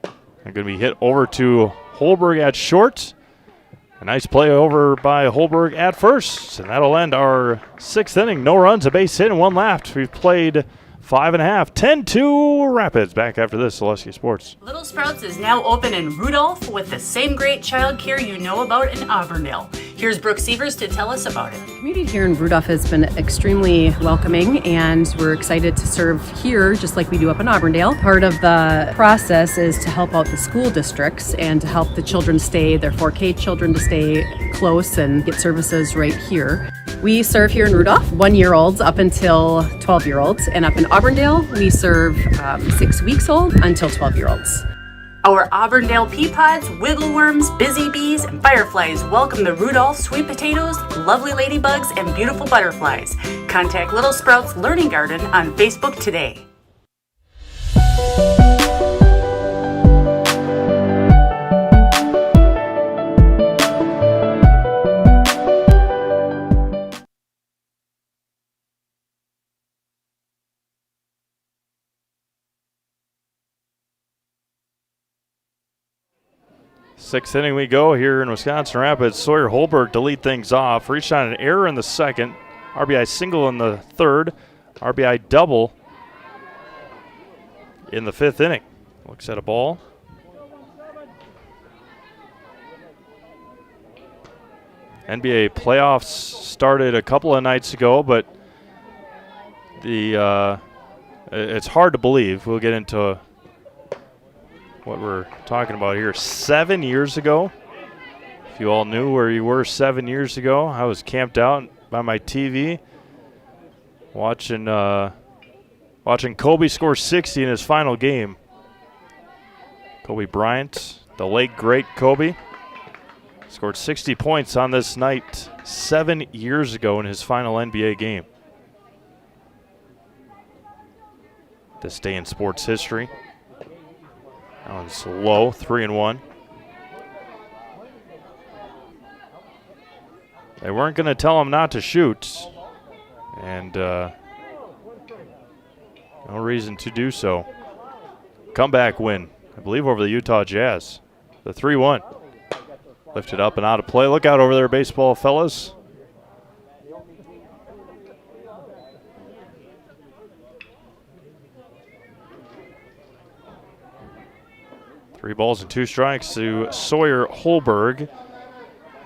They're going to be hit over to Holberg at short. A nice play over by Holberg at first, and that'll end our 6th inning. No runs, a base hit, and 1 left. We've played 5.5, 10-2 Rapids. Back after this, Celestia Sports. Little Sprouts is now open in Rudolph with the same great childcare you know about in Auburndale. Here's Brooke Sievers to tell us about it. The community here in Rudolph has been extremely welcoming, and we're excited to serve here just like we do up in Auburndale. Part of the process is to help out the school districts and to help the children stay, their 4K children to stay close and get services right here. We serve here in Rudolph 1-year-olds up until 12-year-olds, and up in Auburndale we serve 6 weeks old until 12-year-olds. Our Auburndale pea pods, wiggle worms, busy bees, and fireflies welcome the Rudolph sweet potatoes, lovely ladybugs, and beautiful butterflies. Contact Little Sprouts Learning Garden on Facebook today. Sixth inning we go here in Wisconsin Rapids. Sawyer Holberg to lead things off. Reached on an error in the 2nd. RBI single in the 3rd. RBI double in the 5th inning. Looks at a ball. NBA playoffs started a couple of nights ago, but it's hard to believe. We'll get into what we're talking about here. 7 years ago, if you all knew where you were 7 years ago, I was camped out by my TV watching Kobe score 60 in his final game. Kobe Bryant, the late great Kobe, scored 60 points on this night 7 years ago in his final NBA game. This day in sports history. That one's low, 3-1. They weren't going to tell him not to shoot, and no reason to do so. Comeback win, I believe, over the Utah Jazz. The 3-1. Lifted up and out of play. Look out over there, baseball fellas. Three balls and two strikes to Sawyer Holberg.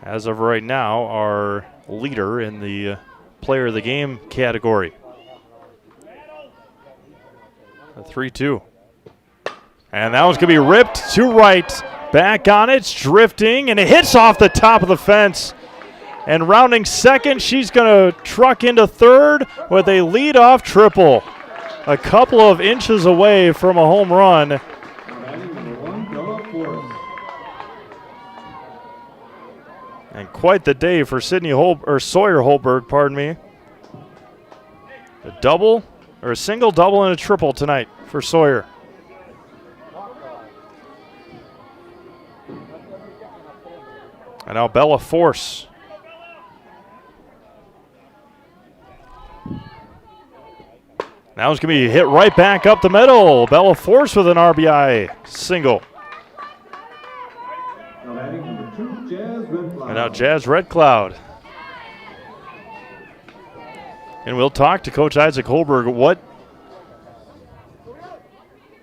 As of right now, our leader in the player of the game category. A 3-2. And that one's going to be ripped to right. Back on it, it's drifting, and it hits off the top of the fence. And rounding second, she's going to truck into third with a leadoff triple. A couple of inches away from a home run. And quite the day for Sawyer Holberg, pardon me. A single, double, and a triple tonight for Sawyer. And now Bella Force. Now it's going to be hit right back up the middle. Bella Force with an RBI single. And now Jazz Red Cloud. And we'll talk to Coach Isaac Holberg.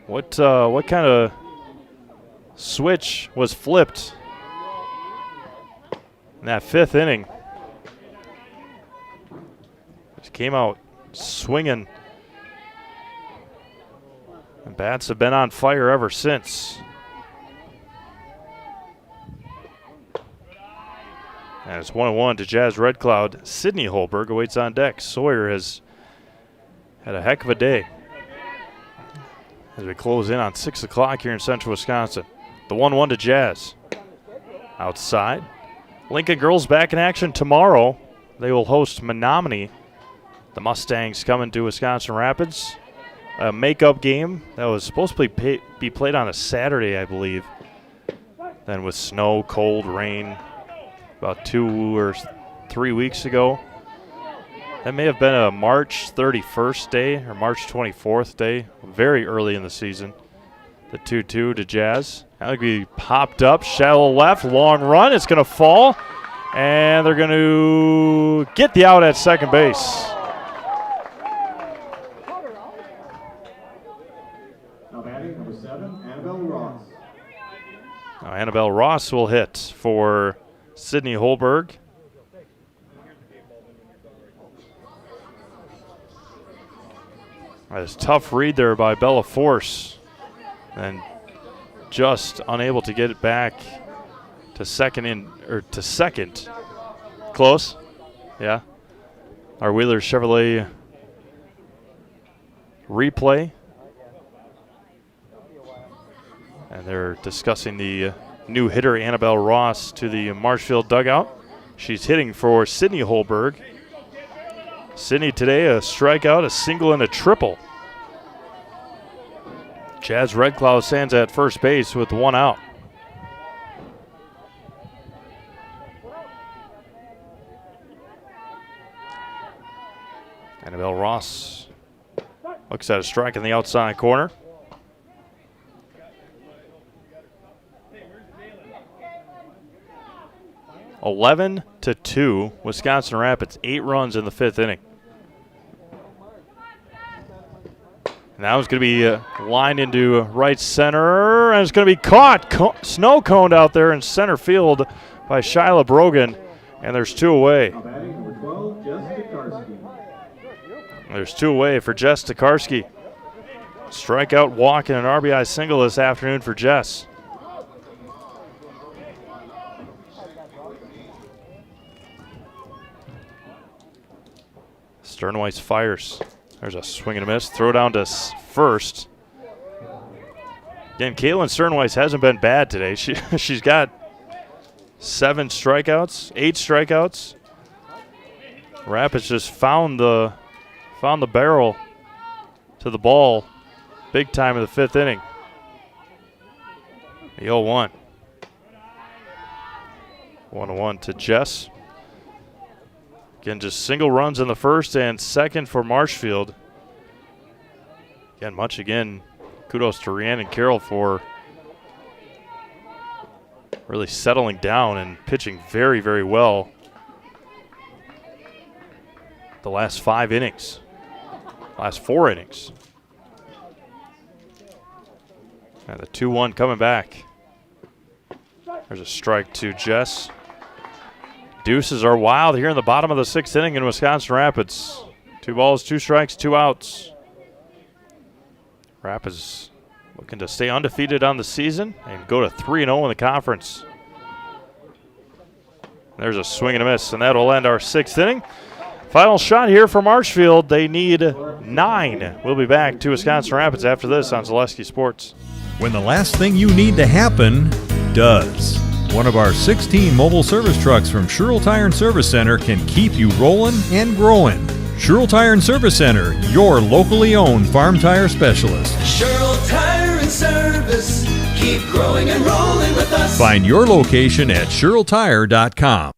What kind of switch was flipped in that fifth inning? Just came out swinging. And bats have been on fire ever since. And it's 1-1 to Jazz Red Cloud. Sydney Holberg awaits on deck. Sawyer has had a heck of a day as we close in on 6 o'clock here in central Wisconsin. The 1-1 to Jazz. Outside. Lincoln girls back in action tomorrow. They will host Menominee. The Mustangs coming to Wisconsin Rapids. A makeup game that was supposed to be played on a Saturday, I believe. Then with snow, cold, rain, about 2 or 3 weeks ago. That may have been a March 31st day or March 24th day, very early in the season. The 2-2 to Jazz. That would be popped up, shallow left, long run. It's going to fall, and they're going to get the out at second base. Now batting number 7, Annabelle Ross. Now Annabelle Ross will hit for Sydney Holberg. That is a tough read there by Bella Force, and just unable to get it back to second. Close, yeah. Our Wheeler Chevrolet replay, and they're discussing the new hitter Annabelle Ross to the Marshfield dugout. She's hitting for Sydney Holberg. Sydney today a strikeout, a single, and a triple. Jazz Red Cloud stands at first base with one out. Annabelle Ross looks at a strike in the outside corner. (11 to 2), Wisconsin Rapids, 8 runs in the fifth inning. And that was going to be lined into right center, and it's going to be caught, snow coned out there in center field by Shyla Brogan. And there's 2 away. Now batting number 12, Jess Tokarski. There's 2 away for Jess Tokarski. Strikeout, walk, and an RBI single this afternoon for Jess. Sternweiss fires. There's a swing and a miss. Throw down to first. Again, Caitlin Sternweiss hasn't been bad today. She's got 7 strikeouts, 8 strikeouts. Rapids just found the barrel to the ball big time in the 5th inning. The 0-1. 1-1 to Jess. Again, just single runs in the 1st and 2nd for Marshfield. Again, kudos to Rhiannon and Carroll for really settling down and pitching very, very well the last 5 innings, last 4 innings. And the 2-1 coming back. There's a strike to Jess. Deuces are wild here in the bottom of the 6th inning in Wisconsin Rapids. 2 balls, 2 strikes, 2 outs. Rapids looking to stay undefeated on the season and go to 3-0 in the conference. There's a swing and a miss, and that'll end our 6th inning. Final shot here for Marshfield. They need 9. We'll be back to Wisconsin Rapids after this on Zaleski Sports. When the last thing you need to happen does. One of our 16 mobile service trucks from Sherrill Tire and Service Center can keep you rolling and growing. Sherrill Tire and Service Center, your locally owned farm tire specialist. Sherrill Tire and Service, keep growing and rolling with us. Find your location at SherrillTire.com.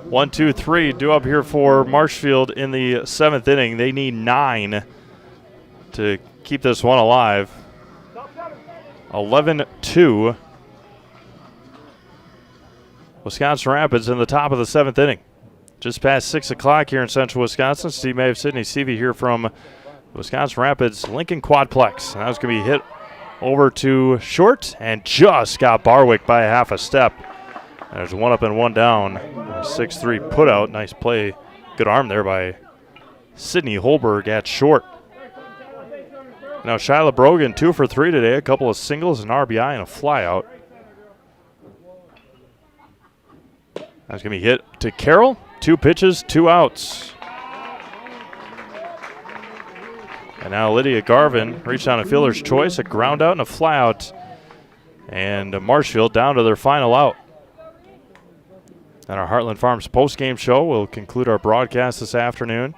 One, two, three, due up here for Marshfield in the 7th inning. They need 9 to keep this one alive. 11-2. Wisconsin Rapids in the top of the 7th inning. Just past 6 o'clock here in central Wisconsin. Steve May of Sydney Seavey here from Wisconsin Rapids Lincoln Quadplex. And that was going to be hit over to short and just got Barwick by a half a step. There's 1 up and 1 down. 6-3 put out. Nice play. Good arm there by Sydney Holberg at short. Now Shyla Brogan 2 for 3 today. A couple of singles, an RBI, and a flyout. That's going to be hit to Carroll. 2 pitches, 2 outs. And now Lydia Garvin reached on a fielder's choice, a ground out and a flyout. And Marshfield down to their final out. And our Heartland Farms post-game show will conclude our broadcast this afternoon.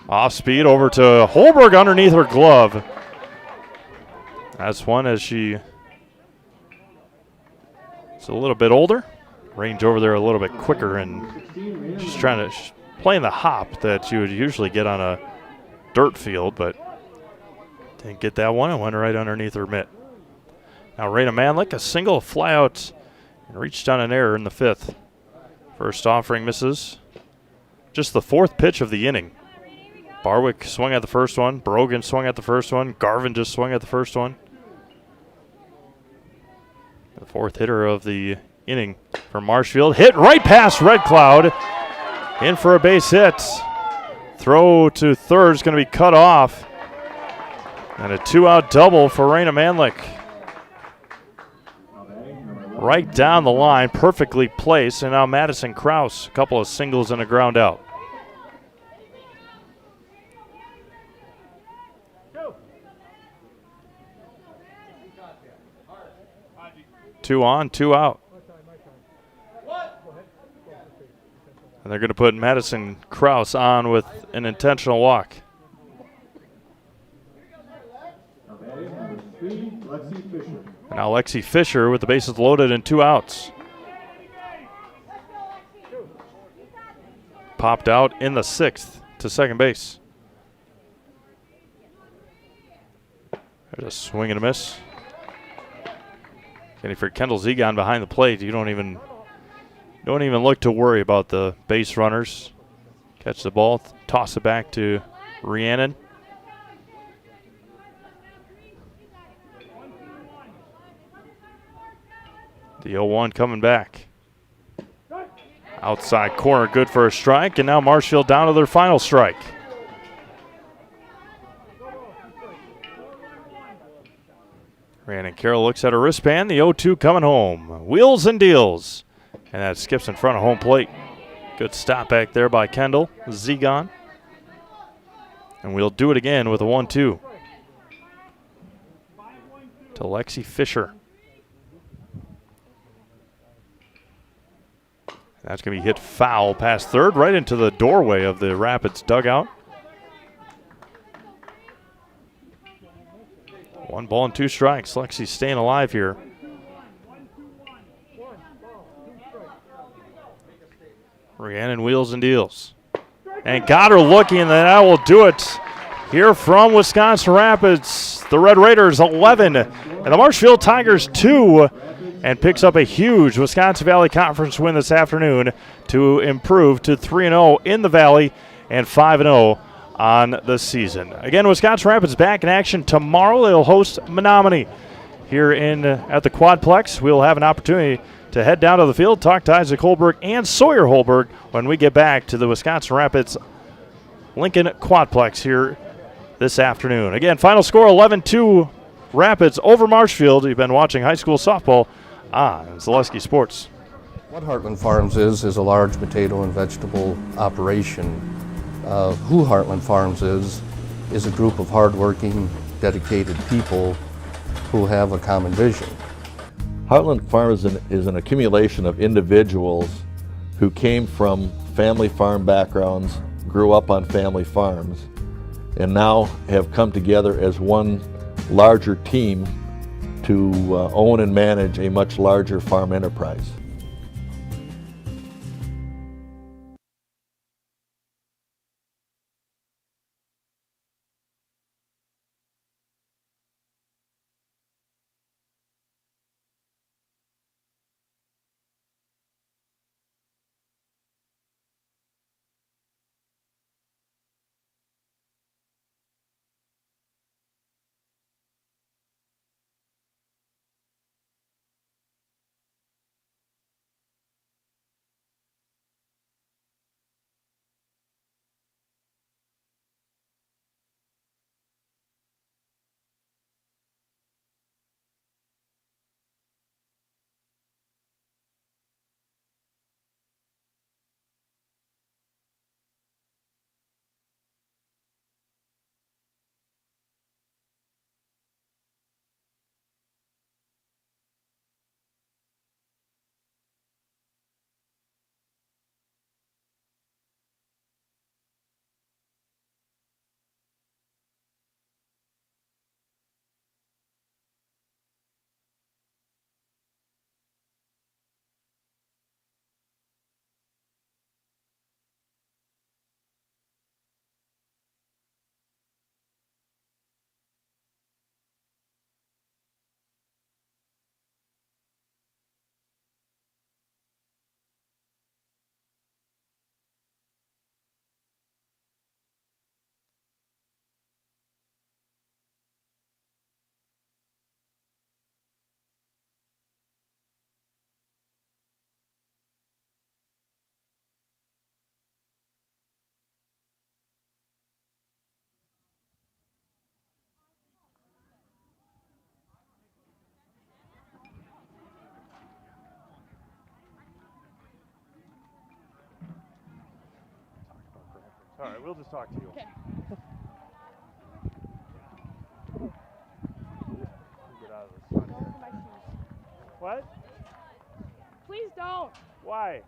Off speed over to Holberg underneath her glove. That's one as she is a little bit older. Range over there a little bit quicker, and she's trying to playing the hop that you would usually get on a dirt field, but didn't get that one. It went right underneath her mitt. Now Raina Manlick, a single, flyout, and reached on an error in the 5th. First offering misses. Just the 4th pitch of the inning. Barwick swung at the first one. Brogan swung at the first one. Garvin just swung at the first one. The 4th hitter of the inning for Marshfield. Hit right past Red Cloud. In for a base hit. Throw to third is going to be cut off. And a 2-out double for Raina Manlick. Right down the line, perfectly placed. And now Madison Krause, a couple of singles and a ground out. Two on, 2 out. And they're going to put Madison Kraus on with an intentional walk. And now Lexi Fisher with the bases loaded and 2 outs. Popped out in the 6th to second base. There's a swing and a miss. And for Kendall Zegon behind the plate, you don't even look to worry about the base runners. Catch the ball, toss it back to Rhiannon. The 0-1 coming back. Outside corner, good for a strike, and now Marshfield down to their final strike. Rhiannon Carroll looks at her wristband. The 0-2 coming home. Wheels and deals. And that skips in front of home plate. Good stop back there by Kendall Zegon. And we'll do it again with a 1-2. To Lexi Fisher. That's going to be hit foul past third, right into the doorway of the Rapids dugout. 1 ball and 2 strikes. Lexi's staying alive here. Rhiannon wheels and deals. And got her looking, and that will do it here from Wisconsin Rapids. The Red Raiders 11 and the Marshfield Tigers 2. And picks up a huge Wisconsin Valley Conference win this afternoon to improve to 3-0 in the Valley and 5-0 on the season. Again, Wisconsin Rapids back in action tomorrow. They'll host Menominee here at the Quadplex. We'll have an opportunity to head down to the field, talk to Isaac Holberg and Sawyer Holberg when we get back to the Wisconsin Rapids Lincoln Quadplex here this afternoon. Again, final score 11-2 Rapids over Marshfield. You've been watching high school softball on Zaleski Sports. What Heartland Farms is a large potato and vegetable operation. Who Heartland Farms is a group of hardworking, dedicated people who have a common vision. Heartland Farms is an accumulation of individuals who came from family farm backgrounds, grew up on family farms, and now have come together as one larger team to own and manage a much larger farm enterprise. All right, we'll just talk to you. Okay. Get out of the sun here. What? Please don't. Why?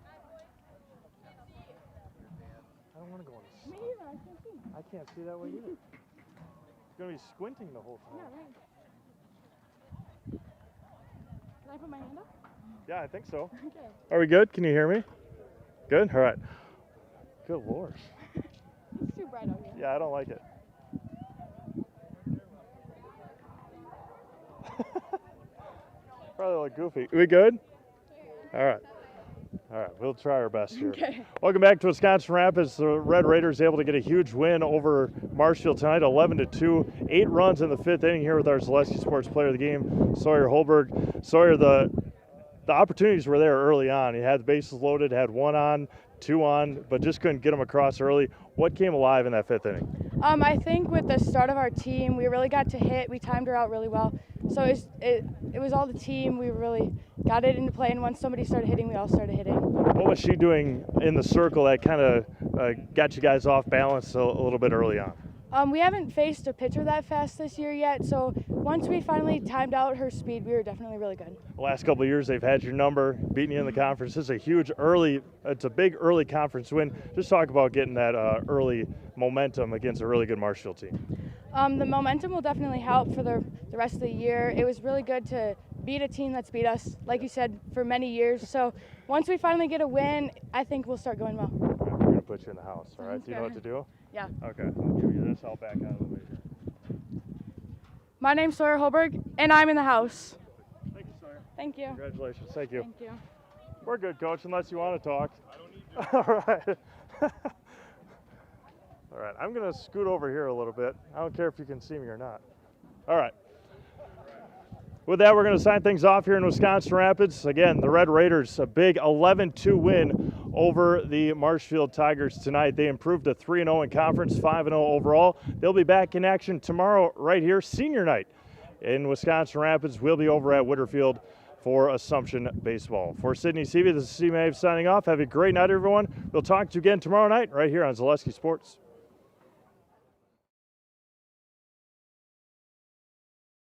I don't want to go in the sun. Me either. I can't see. I can't see that way either. It's going to be squinting the whole time. Yeah, right. Can I put my hand up? Yeah, I think so. Okay. Are we good? Can you hear me? Good? All right. Good Lord. It's too bright out here. Yeah, I don't like it. Probably look goofy. We good? All right. All right, we'll try our best here. Okay. Welcome back to Wisconsin Rapids. The Red Raiders able to get a huge win over Marshfield tonight, 11-2. 8 runs in the 5th inning here with our Zaleski Sports Player of the Game, Sawyer Holberg. Sawyer, the opportunities were there early on. He had the bases loaded, had 1 on, 2 on, but just couldn't get them across early. What came alive in that 5th inning? I think with the start of our team, we really got to hit. We timed her out really well. So it was all the team. We really got it into play, and once somebody started hitting, we all started hitting. What was she doing in the circle that kind of got you guys off balance a little bit early on? We haven't faced a pitcher that fast this year yet, so once we finally timed out her speed, we were definitely really good. The last couple of years, they've had your number, beating you in the conference. This is it's a big early conference win. Just talk about getting that early momentum against a really good Marshfield team. The momentum will definitely help for the rest of the year. It was really good to beat a team that's beat us, like you said, for many years. So once we finally get a win, I think we'll start going well. We're going to put you in the house, all right? Do you know what to do? Yeah. Okay, I'll give you this. I'll back out of the way here. My name's Sawyer Holberg, and I'm in the house. Thank you, Sawyer. Thank you. Congratulations. Thank you. Thank you. We're good, Coach, unless you want to talk. I don't need to. All right. All right, I'm going to scoot over here a little bit. I don't care if you can see me or not. All right. With that, we're going to sign things off here in Wisconsin Rapids. Again, the Red Raiders, a big 11-2 win over the Marshfield Tigers tonight. They improved to 3-0 in conference, 5-0 overall. They'll be back in action tomorrow right here, senior night in Wisconsin Rapids. We'll be over at Witterfield for Assumption Baseball. For Sydney Seavey, this is C. Mave signing off. Have a great night, everyone. We'll talk to you again tomorrow night right here on Zaleski Sports.